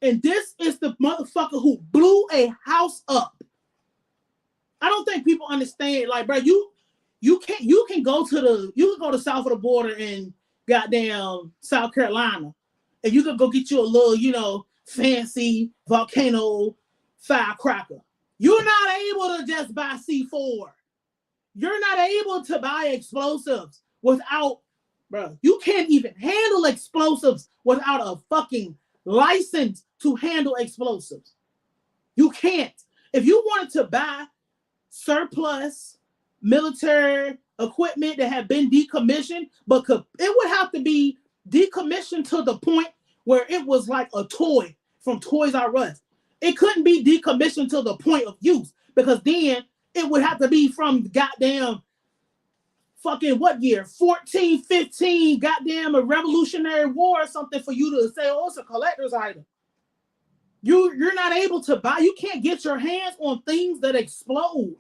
And this is the motherfucker who blew a house up. I don't think people understand. Like, bro, you can go to south of the border in goddamn South Carolina, and you can go get you a little, fancy volcano firecracker. You're not able to just buy C4. You're not able to buy explosives without, bro. You can't even handle explosives without a fucking license to handle explosives. You can't. If you wanted to buy surplus military equipment that had been decommissioned, but it would have to be decommissioned to the point where it was like a toy from Toys R Us. It couldn't be decommissioned to the point of use, because then it would have to be from goddamn fucking what year? 14, 15, goddamn a Revolutionary War or something for you to say, oh, it's a collector's item. You're not able to buy, you can't get your hands on things that explode.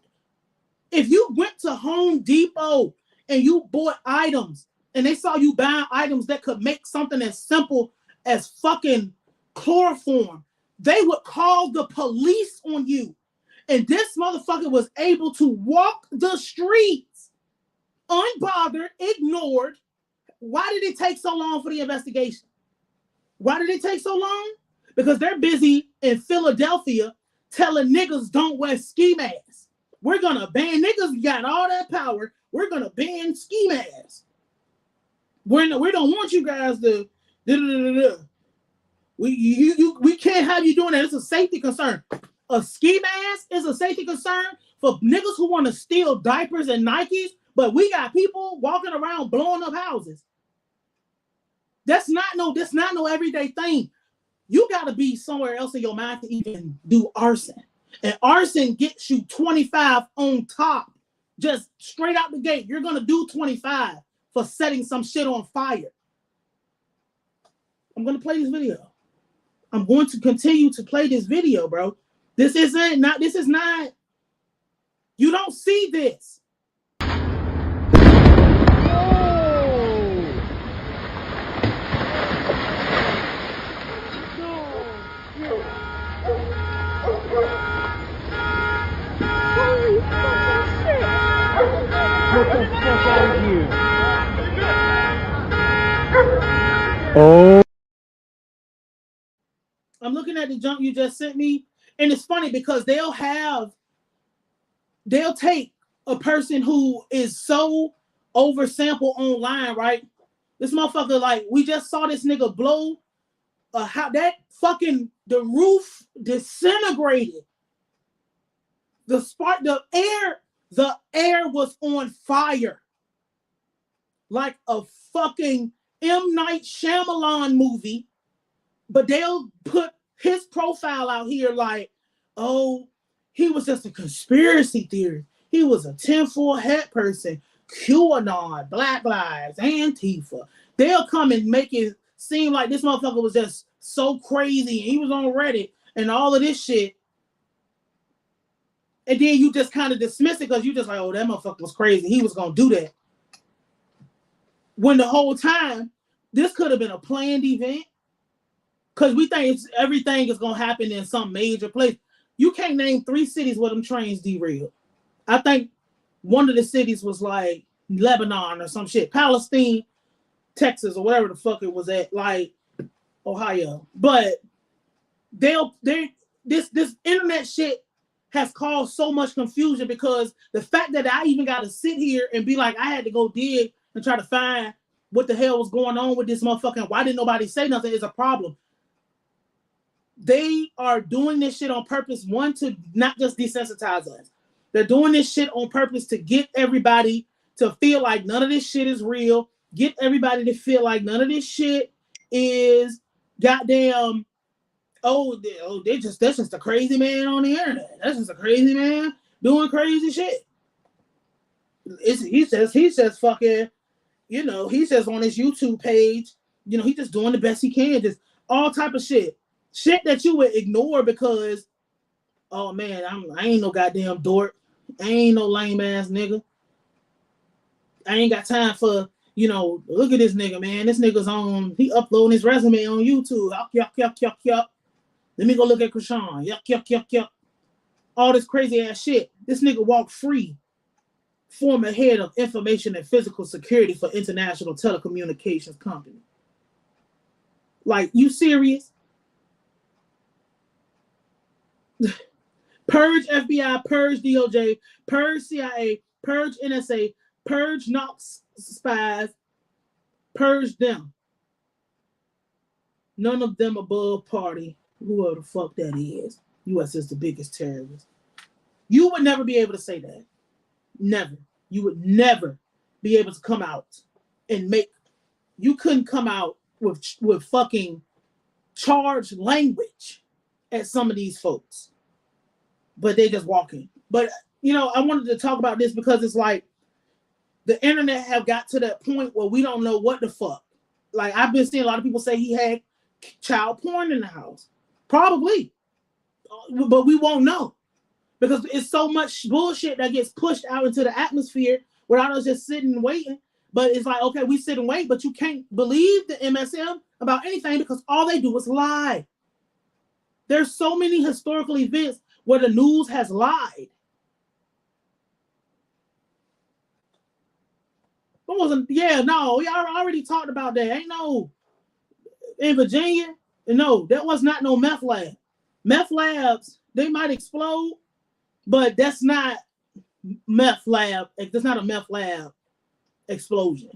If you went to Home Depot and you bought items and they saw you buying items that could make something as simple as fucking chloroform, they would call the police on you. And this motherfucker was able to walk the streets unbothered, ignored. Why did it take so long for the investigation? Why did it take so long? Because they're busy in Philadelphia telling niggas don't wear ski masks. We're gonna ban niggas. Got all that power. We're gonna ban ski masks. We don't want you guys to. We can't have you doing that. It's a safety concern. A ski mask is a safety concern for niggas who want to steal diapers and Nikes, but we got people walking around blowing up houses. That's not no everyday thing. You got to be somewhere else in your mind to even do arson. And arson gets you 25 on top. Just straight out the gate. You're going to do 25 for setting some shit on fire. I'm going to play this video. I'm going to continue to play this video, bro. This is not, you don't see this. Holy fucking shit! What the fuck are you? Oh. I'm looking at the jump you just sent me, and it's funny because they'll take a person who is so oversampled online, right? This motherfucker, like, we just saw this nigga blow how that fucking the roof disintegrated. The air was on fire. Like a fucking M. Night Shyamalan movie. But they'll put his profile out here like, oh, he was just a conspiracy theorist. He was a tinfoil hat person, QAnon, Black Lives, Antifa. They'll come and make it seem like this motherfucker was just so crazy and he was on Reddit and all of this shit. And then you just kind of dismiss it because you just like, oh, that motherfucker was crazy. He was going to do that. When the whole time, this could have been a planned event. Because we think everything is going to happen in some major place. You can't name 3 cities where them trains derailed. I think one of the cities was like Lebanon or some shit. Palestine, Texas, or whatever the fuck it was at, like Ohio. But this internet shit has caused so much confusion because the fact that I even got to sit here and be like, I had to go dig and try to find what the hell was going on with this motherfucking, why didn't nobody say nothing, is a problem. They are doing this shit on purpose, one, to not just desensitize us. They're doing this shit on purpose to get everybody to feel like none of this shit is real. Get everybody to feel like none of this shit is goddamn, that's just a crazy man on the internet. That's just a crazy man doing crazy shit. He's just fucking, you know, he's just on his YouTube page, you know, he's just doing the best he can, just all type of shit that you would ignore because, oh man, I ain't no goddamn dork, I ain't no lame ass nigga, I ain't got time for, you know, look at this nigga, man, this nigga's on, he uploading his resume on YouTube, yuck. Let me go look at Krishan, yuck. All this crazy ass shit. This nigga walked free, former head of information and physical security for international telecommunications company. Like, you serious? Purge FBI, purge DOJ, purge CIA, purge NSA, purge Knox spies, purge them. None of them above party, whoever the fuck that is. U.S. is the biggest terrorist. You would never be able to say that. Never. You would never be able to come out and you couldn't come out with fucking charged language at some of these folks. But they just walking. But, you know, I wanted to talk about this because it's like the internet have got to that point where we don't know what the fuck. Like, I've been seeing a lot of people say he had child porn in the house. Probably. But we won't know because it's so much bullshit that gets pushed out into the atmosphere without us just sitting and waiting. But it's like, okay, we sit and wait, but you can't believe the MSM about anything because all they do is lie. There's so many historical events where the news has lied. What wasn't? Yeah, no, we already talked about that. Ain't no in Virginia. No, that was not no meth lab. Meth labs, they might explode, but that's not meth lab. That's not a meth lab explosion.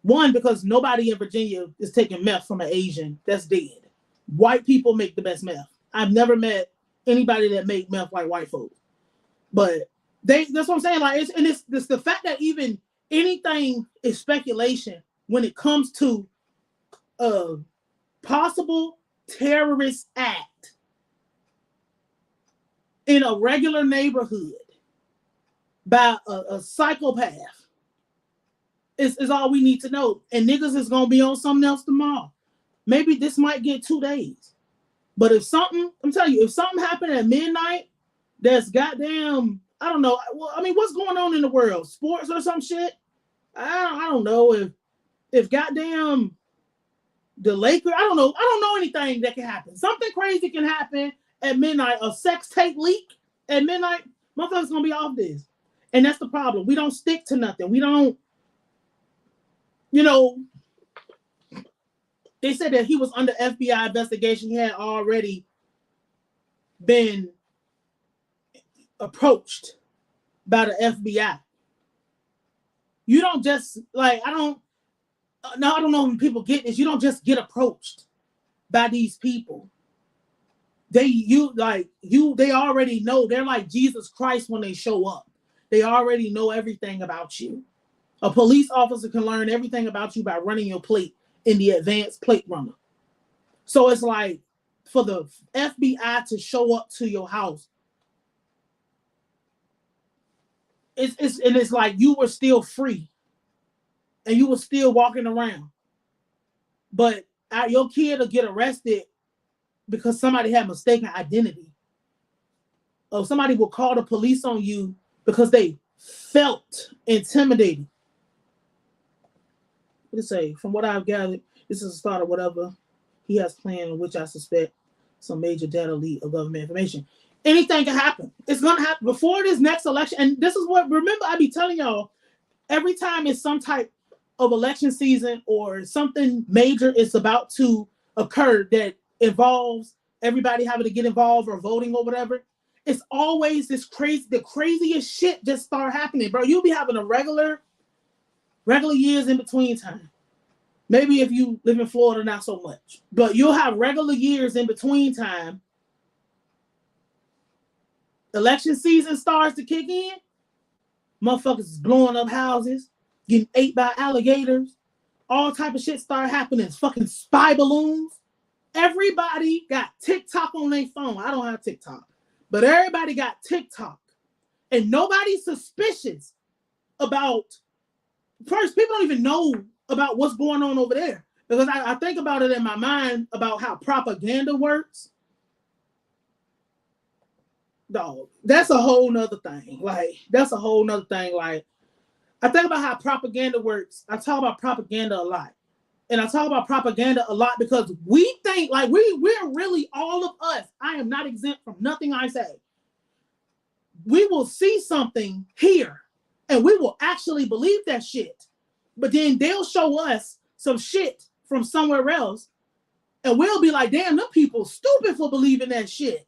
One, because nobody in Virginia is taking meth from an Asian. That's dead. White people make the best meth. I've never met anybody that make meth like white folks. But that's what I'm saying. Like, it's the fact that even anything is speculation when it comes to a possible terrorist act in a regular neighborhood by a psychopath is all we need to know. And niggas is going to be on something else tomorrow. Maybe this might get 2 days. But if something, I'm telling you, if something happened at midnight, that's goddamn, I don't know. Well, I mean, what's going on in the world? Sports or some shit? I don't know. If goddamn the Lakers, I don't know anything that can happen. Something crazy can happen at midnight, a sex tape leak at midnight, motherfuckers gonna be off this. And that's the problem. We don't stick to nothing. We don't, you know, they said that he was under FBI investigation. He had already been approached by the FBI. You don't just, like, I don't know when people get this. You don't just get approached by these people. They already know. They're like Jesus Christ when they show up. They already know everything about you. A police officer can learn everything about you by running your plate in the advanced plate runner. So it's like for the FBI to show up to your house, it's like you were still free and you were still walking around. But your kid will get arrested because somebody had mistaken identity. Or somebody will call the police on you because they felt intimidated. What did it say? From what I've gathered, this is the start of whatever he has planned, in which I suspect some major data leak of government information. Anything can happen. It's going to happen before this next election. And this is what, remember, I be telling y'all, every time it's some type of election season or something major is about to occur that involves everybody having to get involved or voting or whatever, it's always the craziest shit just start happening, bro. You'll be having a regular years in between time. Maybe if you live in Florida, not so much, but you'll have regular years in between time. Election season starts to kick in. Motherfuckers is blowing up houses, getting ate by alligators. All type of shit start happening. Fucking spy balloons. Everybody got TikTok on their phone. I don't have TikTok, but everybody got TikTok. And nobody's suspicious about, first, people don't even know about what's going on over there. Because I think about it in my mind about how propaganda works. Dog, that's a whole nother thing. Like, that's a whole nother thing. Like, I think about how propaganda works. I talk about propaganda a lot. And I talk about propaganda a lot because we think like we're really all of us. I am not exempt from nothing I say. We will see something here and we will actually believe that shit. But then they'll show us some shit from somewhere else and we'll be like, damn, them people stupid for believing that shit.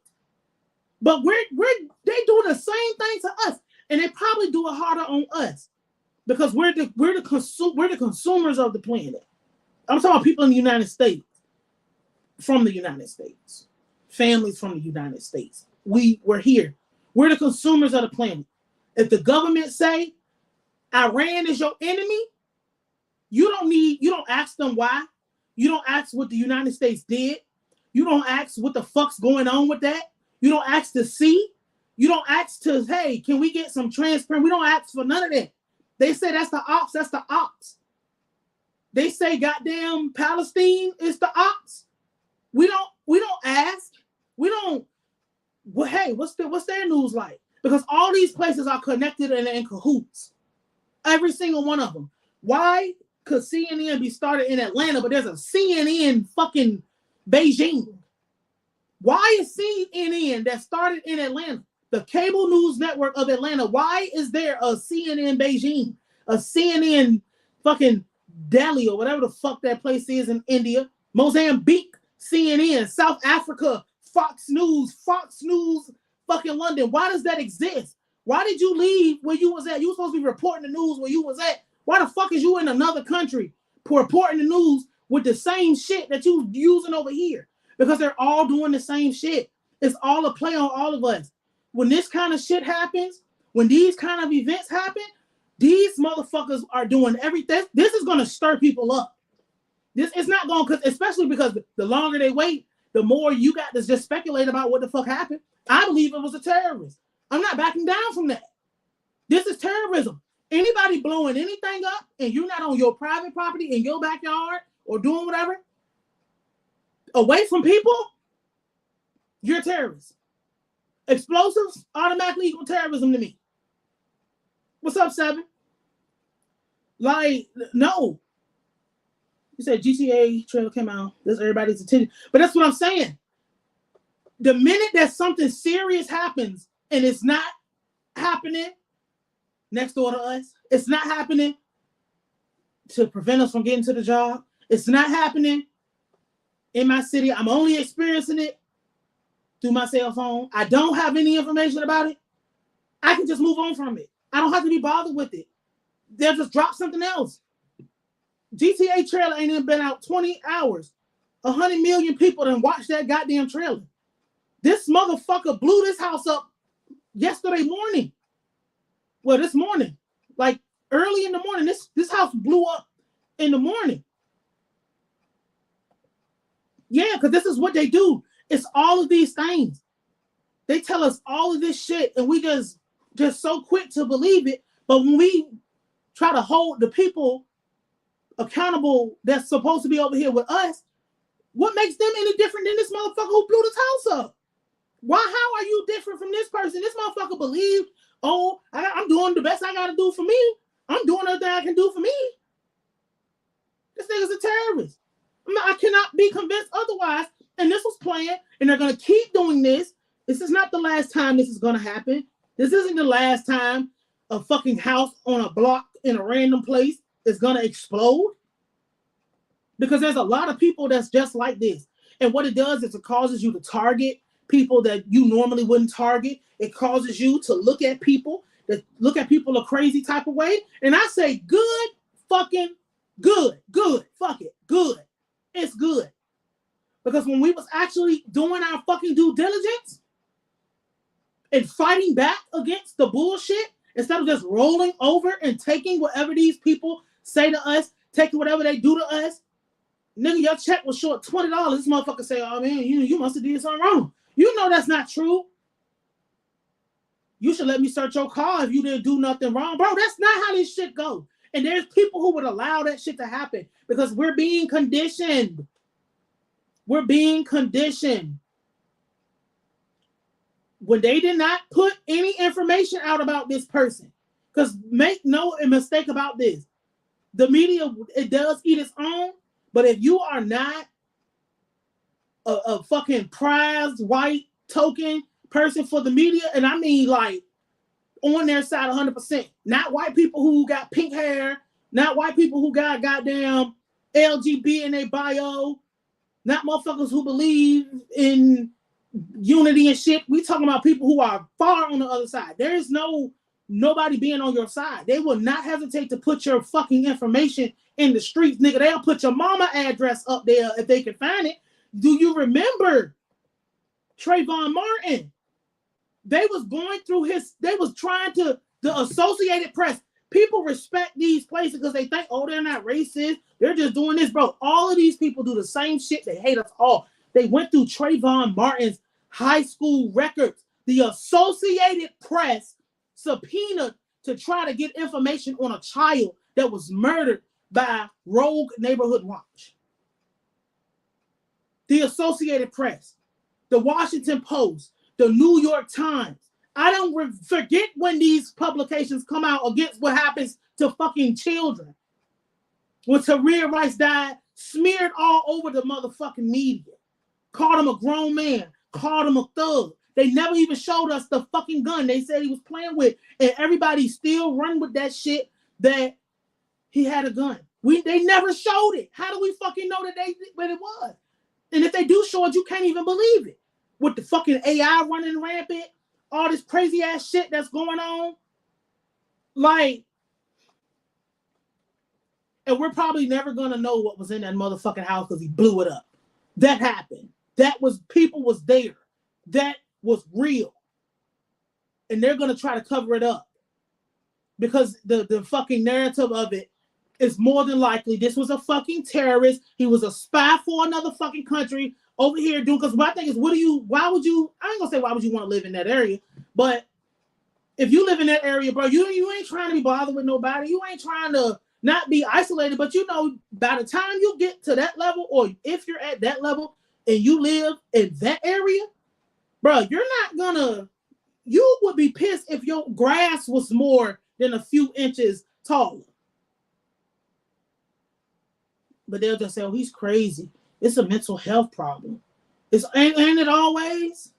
But they do the same thing to us, and they probably do it harder on us because we're the consumers of the planet. I'm talking about people in the United States, from the United States, families from the United States. We're here. We're the consumers of the planet. If the government say Iran is your enemy, you don't ask them why. You don't ask what the United States did. You don't ask what the fuck's going on with that. You don't ask to see. You don't ask to, hey, can we get some transparent? We don't ask for none of that. They say that's the ops. That's the ops. They say goddamn Palestine is the ops. We don't ask. We don't. Well, hey, what's their news like? Because all these places are connected and in cahoots. Every single one of them. Why could CNN be started in Atlanta, but there's a CNN fucking Beijing? Why is CNN that started in Atlanta, the cable news network of Atlanta, why is there a CNN Beijing, a CNN fucking Delhi or whatever the fuck that place is in India, Mozambique, CNN, South Africa, Fox News, fucking London? Why does that exist? Why did you leave where you was at? You were supposed to be reporting the news where you was at. Why the fuck is you in another country reporting the news with the same shit that you using over here? Because they're all doing the same shit. It's all a play on all of us. When this kind of shit happens, when these kind of events happen, these motherfuckers are doing everything. This is going to stir people up. This is not going to, especially because the longer they wait, the more you got to just speculate about what the fuck happened. I believe it was a terrorist. I'm not backing down from that. This is terrorism. Anybody blowing anything up and you're not on your private property in your backyard or doing whatever, away from people, you're a terrorist. Explosives automatically equal terrorism to me. What's up, Seven? Like, no. You said GTA trailer came out. That's everybody's attention. But that's what I'm saying. The minute that something serious happens and it's not happening next door to us, it's not happening to prevent us from getting to the job, it's not happening in my city, I'm only experiencing it through my cell phone, I don't have any information about it, I can just move on from it. I don't have to be bothered with it. They'll just drop something else. GTA trailer ain't even been out 20 hours. 100 million people done watched that goddamn trailer. This motherfucker blew this house up yesterday morning. Well, this morning. Like early in the morning. This house blew up in the morning. Yeah, because this is what they do. It's all of these things. They tell us all of this shit and we just so quick to believe it. But when we try to hold the people accountable that's supposed to be over here with us, what makes them any different than this motherfucker who blew this house up? How are you different from this person? This motherfucker believed, oh, I'm doing the best I got to do for me. I'm doing everything I can do for me. This nigga's a terrorist. I cannot be convinced otherwise. And this was planned, and they're going to keep doing this. This is not the last time this is going to happen. This isn't the last time a fucking house on a block in a random place is going to explode. Because there's a lot of people that's just like this. And what it does is it causes you to target people that you normally wouldn't target. It causes you to look at people a crazy type of way. And I say good, fucking good, fuck it, good. It's good. Because when we was actually doing our fucking due diligence and fighting back against the bullshit, instead of just rolling over and taking whatever these people say to us, taking whatever they do to us, nigga, your check was short $20. This motherfucker say, oh man, you must have did something wrong. You know that's not true. You should let me search your car if you didn't do nothing wrong. Bro, that's not how this shit goes. And there's people who would allow that shit to happen because we're being conditioned. We're being conditioned. When they did not put any information out about this person, because make no mistake about this, the media, it does eat its own, but if you are not a fucking prized white token person for the media, and I mean like on their side 100%, not white people who got pink hair, not white people who got goddamn LGBT in their bio, not motherfuckers who believe in unity and shit. We talking about people who are far on the other side. There is nobody being on your side. They will not hesitate to put your fucking information in the streets, nigga. They'll put your mama address up there if they can find it. Do you remember Trayvon Martin? They was going through they was trying to, the Associated Press. People respect these places because they think, oh, they're not racist. They're just doing this, bro. All of these people do the same shit. They hate us all. They went through Trayvon Martin's high school records. The Associated Press subpoenaed to try to get information on a child that was murdered by Rogue Neighborhood Watch. The Associated Press, the Washington Post, the New York Times. I don't forget when these publications come out against what happens to fucking children. When Tahir Rice died, smeared all over the motherfucking media. Called him a grown man, called him a thug. They never even showed us the fucking gun they said he was playing with. And everybody still run with that shit that he had a gun. They never showed it. How do we fucking know that what it was? And if they do show it, you can't even believe it. With the fucking AI running rampant, all this crazy ass shit that's going on. Like, and we're probably never gonna know what was in that motherfucking house because he blew it up. That happened. People was there. That was real. And they're gonna try to cover it up. Because the fucking narrative of it is more than likely this was a fucking terrorist. He was a spy for another fucking country over here doing, because my thing is, I ain't gonna say why would you want to live in that area, but if you live in that area, bro, you ain't trying to be bothered with nobody. You ain't trying to not be isolated, but you know, by the time you get to that level, or if you're at that level and you live in that area, bro, you would be pissed if your grass was more than a few inches taller. But they'll just say, oh, he's crazy. It's a mental health problem. Ain't it always?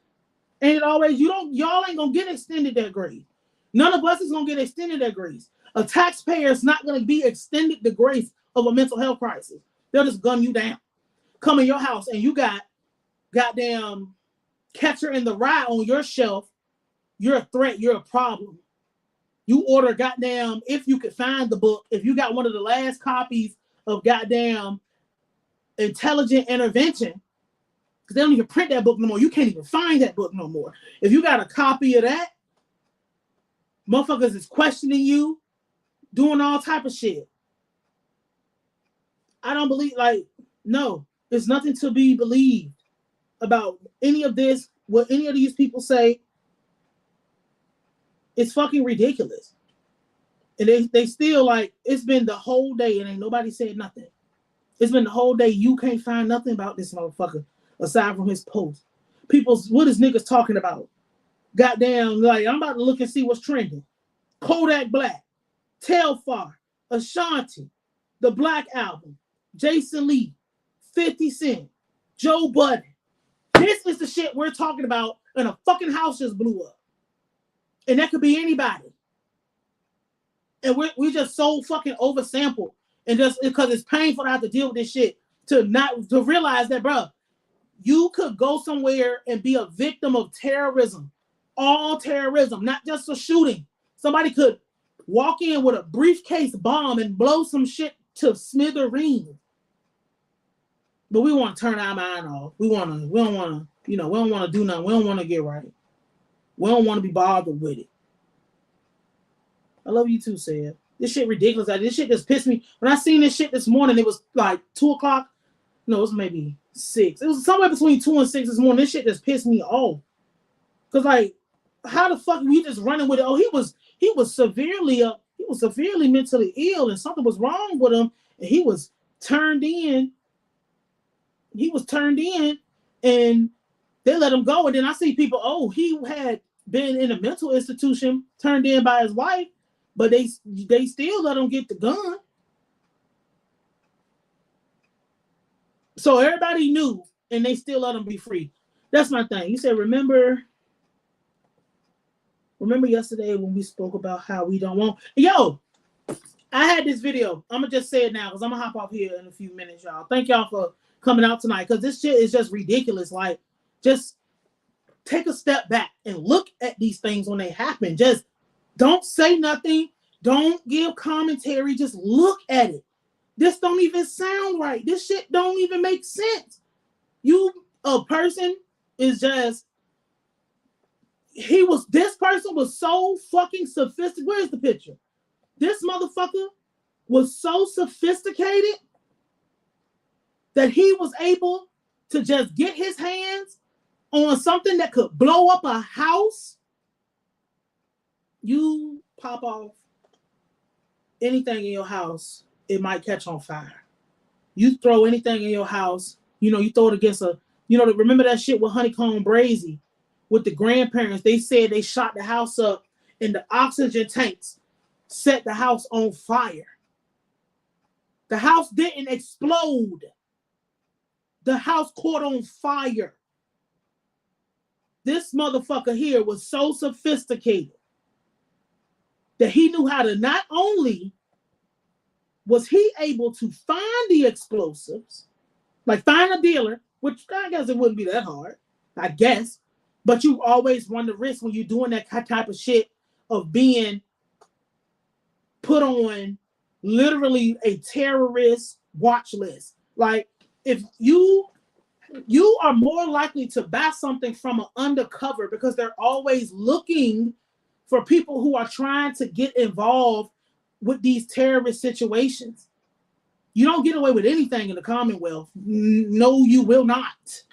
Ain't it always? Y'all ain't gonna get extended that grace. None of us is gonna get extended that grace. A taxpayer is not gonna be extended the grace of a mental health crisis. They'll just gun you down. Come in your house and you got goddamn Catcher in the Rye on your shelf. You're a threat. You're a problem. You order goddamn, if you could find the book, if you got one of the last copies of goddamn Intelligent Intervention, because they don't even print that book no more. You can't even find that book no more. If you got a copy of that, motherfuckers is questioning you, doing all type of shit. I don't believe, no, there's nothing to be believed about any of this, what any of these people say. It's fucking ridiculous. And they still it's been the whole day and ain't nobody said nothing. It's been the whole day. You can't find nothing about this motherfucker aside from his post. What is niggas talking about? Goddamn, I'm about to look and see what's trending. Kodak Black, Telfar, Ashanti, The Black Album, Jason Lee, 50 Cent, Joe Budden. This is the shit we're talking about, and a fucking house just blew up. And that could be anybody. And we just so fucking oversampled. And just because it's painful to have to deal with this shit, to realize that, bro, you could go somewhere and be a victim of terrorism. All terrorism, not just a shooting. Somebody could walk in with a briefcase bomb and blow some shit to smithereens. But we want to turn our mind off. We don't want to do nothing. We don't want to get right. We don't want to be bothered with it. I love you too, Sam. This shit ridiculous. This shit just pissed me. When I seen this shit this morning, it was 2 o'clock. No, it was maybe 6. It was somewhere between 2 and 6 this morning. This shit just pissed me off. Because how the fuck we just running with it? Oh, he was severely mentally ill, and something was wrong with him, and he was turned in. He was turned in, and they let him go. And then I see people, oh, he had been in a mental institution, turned in by his wife, but they still let him get the gun. So everybody knew, and they still let him be free. That's my thing. You said, remember yesterday when we spoke about how we don't want. Yo, I had this video. I'm gonna just say it now because I'm gonna hop off here in a few minutes, y'all. Thank y'all for coming out tonight because this shit is just ridiculous. Like, just take a step back and look at these things when they happen. Just don't say nothing. Don't give commentary. Just look at it. This don't even sound right. This shit don't even make sense. A person is just, this person was so fucking sophisticated. Where's the picture? This motherfucker was so sophisticated that he was able to just get his hands on something that could blow up a house. You pop off anything in your house, it might catch on fire. You throw anything in your house, you throw it against remember that shit with Honeycomb Brazy with the grandparents? They said they shot the house up and the oxygen tanks set the house on fire. The house didn't explode. The house caught on fire. This motherfucker here was so sophisticated that he knew how to, not only was he able to find the explosives, like find a dealer, which I guess it wouldn't be that hard, I guess, but you always run the risk when you're doing that type of shit of being put on literally a terrorist watch list. Like, if you are more likely to buy something from an undercover because they're always looking for people who are trying to get involved with these terrorist situations. You don't get away with anything in the Commonwealth. No, you will not.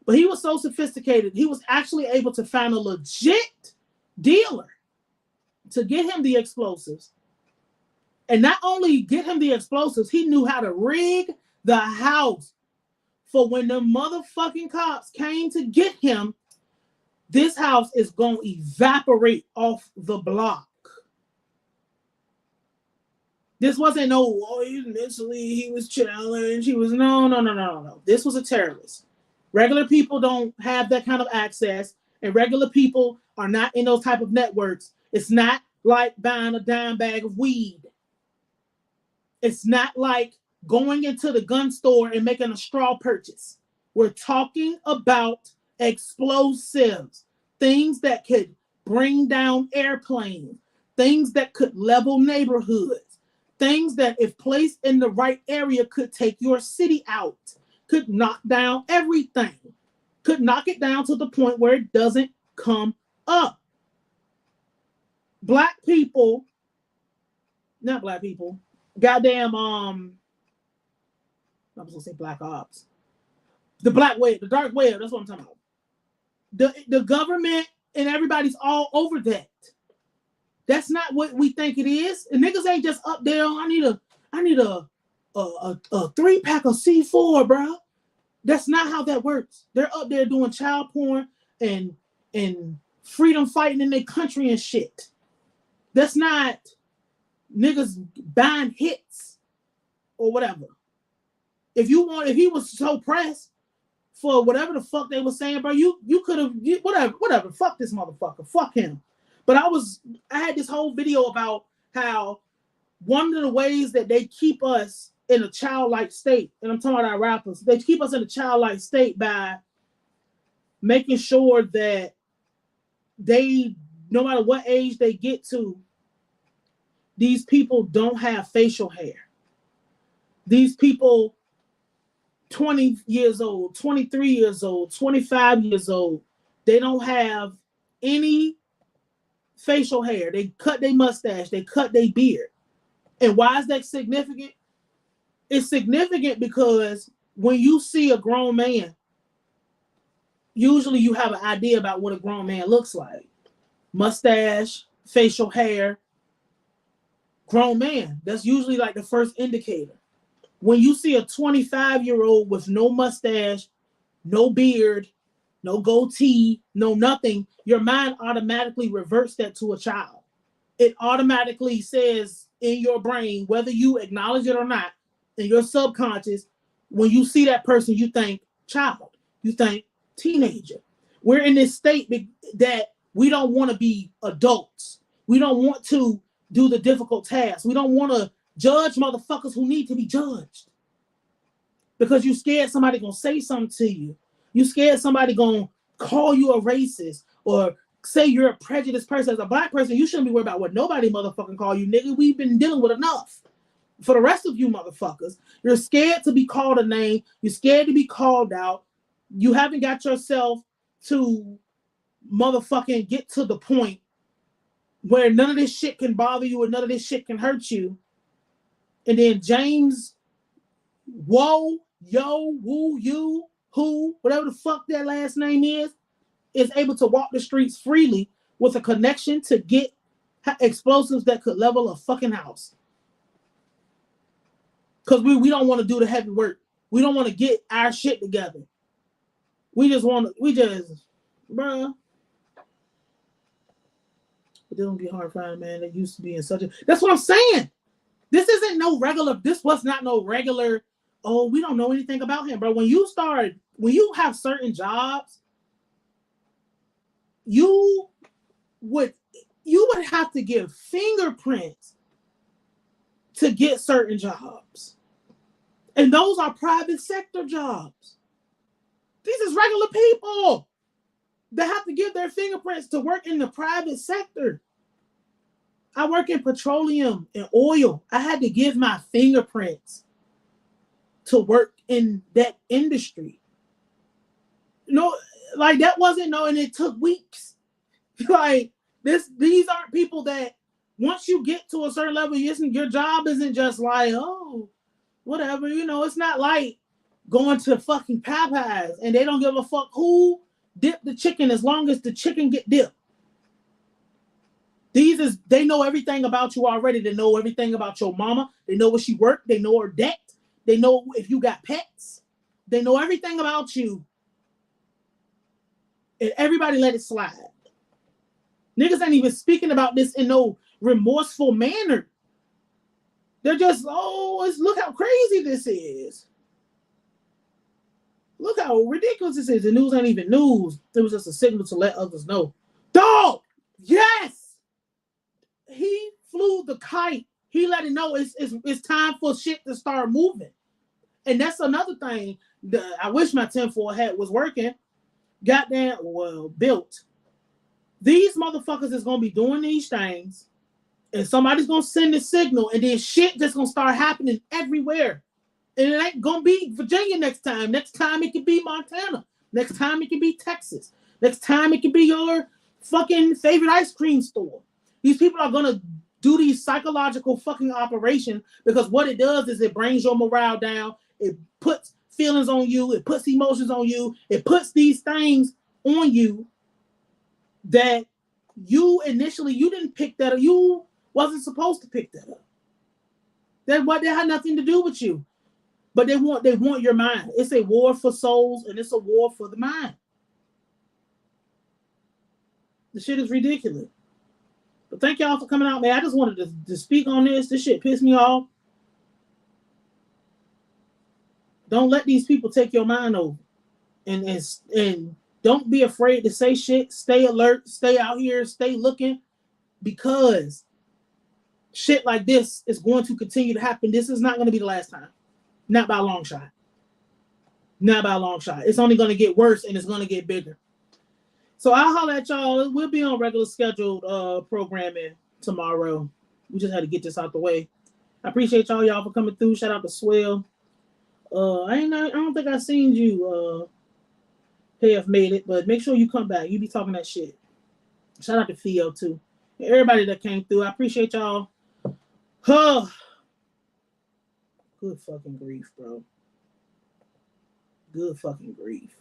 But he was so sophisticated, he was actually able to find a legit dealer to get him the explosives. And not only get him the explosives, he knew how to rig the house for when the motherfucking cops came to get him. This house is going to evaporate off the block. This wasn't he was challenged. He was no. This was a terrorist. Regular people don't have that kind of access, and regular people are not in those type of networks. It's not like buying a dime bag of weed. It's not like going into the gun store and making a straw purchase. We're talking about explosives, things that could bring down airplanes, things that could level neighborhoods, things that, if placed in the right area, could take your city out, could knock down everything, could knock it down to the point where it doesn't come up. Not black people, goddamn, I was gonna say black ops. The black wave, the dark wave, that's what I'm talking about. The government and everybody's all over that. That's not what we think it is. And niggas ain't just up there. I need a 3-pack of C4, bro. That's not how that works. They're up there doing child porn and freedom fighting in their country and shit. That's not niggas buying hits or whatever. If he was so pressed for whatever the fuck they were saying, bro, you could have, whatever. Fuck this motherfucker. Fuck him. But I had this whole video about how one of the ways that they keep us in a childlike state, and I'm talking about our rappers, they keep us in a childlike state by making sure that they, no matter what age they get to, these people don't have facial hair. These people, 20 years old, 23 years old, 25 years old, they don't have any facial hair. They cut their mustache, they cut their beard. And why is that significant? It's significant because when you see a grown man, usually you have an idea about what a grown man looks like. mustache, facial hair, grown man. That's usually like the first indicator. When you see a 25-year-old with no mustache, no beard, no goatee, no nothing, your mind automatically reverts that to a child. It automatically says in your brain, whether you acknowledge it or not, in your subconscious, when you see that person, you think child, you think teenager. We're in this state that we don't want to be adults. We don't want to do the difficult tasks. We don't want to judge motherfuckers who need to be judged. Because you scared somebody gonna say something to you. You scared somebody gonna call you a racist or say you're a prejudiced person. As a black person, you shouldn't be worried about what nobody motherfucking call you, nigga. We've been dealing with enough. For the rest of you motherfuckers, you're scared to be called a name. You're scared to be called out. You haven't got yourself to motherfucking get to the point where none of this shit can bother you and none of this shit can hurt you. And then James, whoa, yo, woo, you, who, whatever the fuck that last name is able to walk the streets freely with a connection to get explosives that could level a fucking house. Because we don't want to do the heavy work. We don't want to get our shit together. We just, bruh. But they don't be hard finding, man. They used to be in such a, that's what I'm saying. This was not no regular, oh, we don't know anything about him, bro. When you have certain jobs, you would have to give fingerprints to get certain jobs. And those are private sector jobs. These is regular people that have to give their fingerprints to work in the private sector. I work in petroleum and oil. I had to give my fingerprints to work in that industry. Like that wasn't and it took weeks. Like these aren't people that once you get to a certain level, your job isn't just like, oh, whatever, it's not like going to fucking Popeyes and they don't give a fuck who dipped the chicken as long as the chicken get dipped. They know everything about you already. They know everything about your mama. They know where she worked. They know her debt. They know if you got pets. They know everything about you. And everybody let it slide. Niggas ain't even speaking about this in no remorseful manner. They're just, look how crazy this is. Look how ridiculous this is. The news ain't even news. It was just a signal to let others know. Dog! Yes! He flew the kite. He let it know it's time for shit to start moving. And that's another thing. I wish my tinfoil hat was working. Goddamn, built. These motherfuckers is going to be doing these things. And somebody's going to send a signal. And then shit just going to start happening everywhere. And it ain't going to be Virginia next time. Next time it could be Montana. Next time it could be Texas. Next time it could be your fucking favorite ice cream store. These people are going to do these psychological fucking operations because what it does is it brings your morale down. It puts feelings on you. It puts emotions on you. It puts these things on you that you didn't pick that up. You wasn't supposed to pick that up. That had nothing to do with you. But they want your mind. It's a war for souls and it's a war for the mind. The shit is ridiculous. But thank y'all for coming out, man. I just wanted to speak on this. This shit pissed me off. Don't let these people take your mind over. And don't be afraid to say shit. Stay alert. Stay out here. Stay looking. Because shit like this is going to continue to happen. This is not going to be the last time. Not by a long shot. Not by a long shot. It's only going to get worse and it's going to get bigger. So I'll holler at y'all. We'll be on regular scheduled programming tomorrow. We just had to get this out the way. I appreciate y'all for coming through. Shout out to Swell. I don't think I seen you have made it, but make sure you come back. You be talking that shit. Shout out to Theo too. And everybody that came through. I appreciate y'all. Good fucking grief, bro. Good fucking grief.